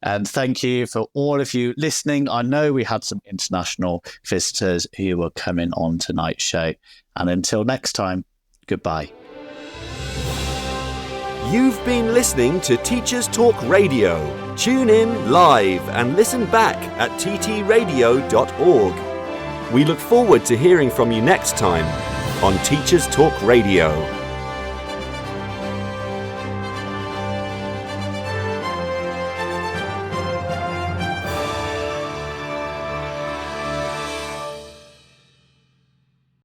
And thank you for all of you listening. I know we had some international visitors who were coming on tonight's show. And until next time, goodbye. You've been listening to Teachers Talk Radio. Tune in live and listen back at ttradio.org. We look forward to hearing from you next time on Teachers Talk Radio.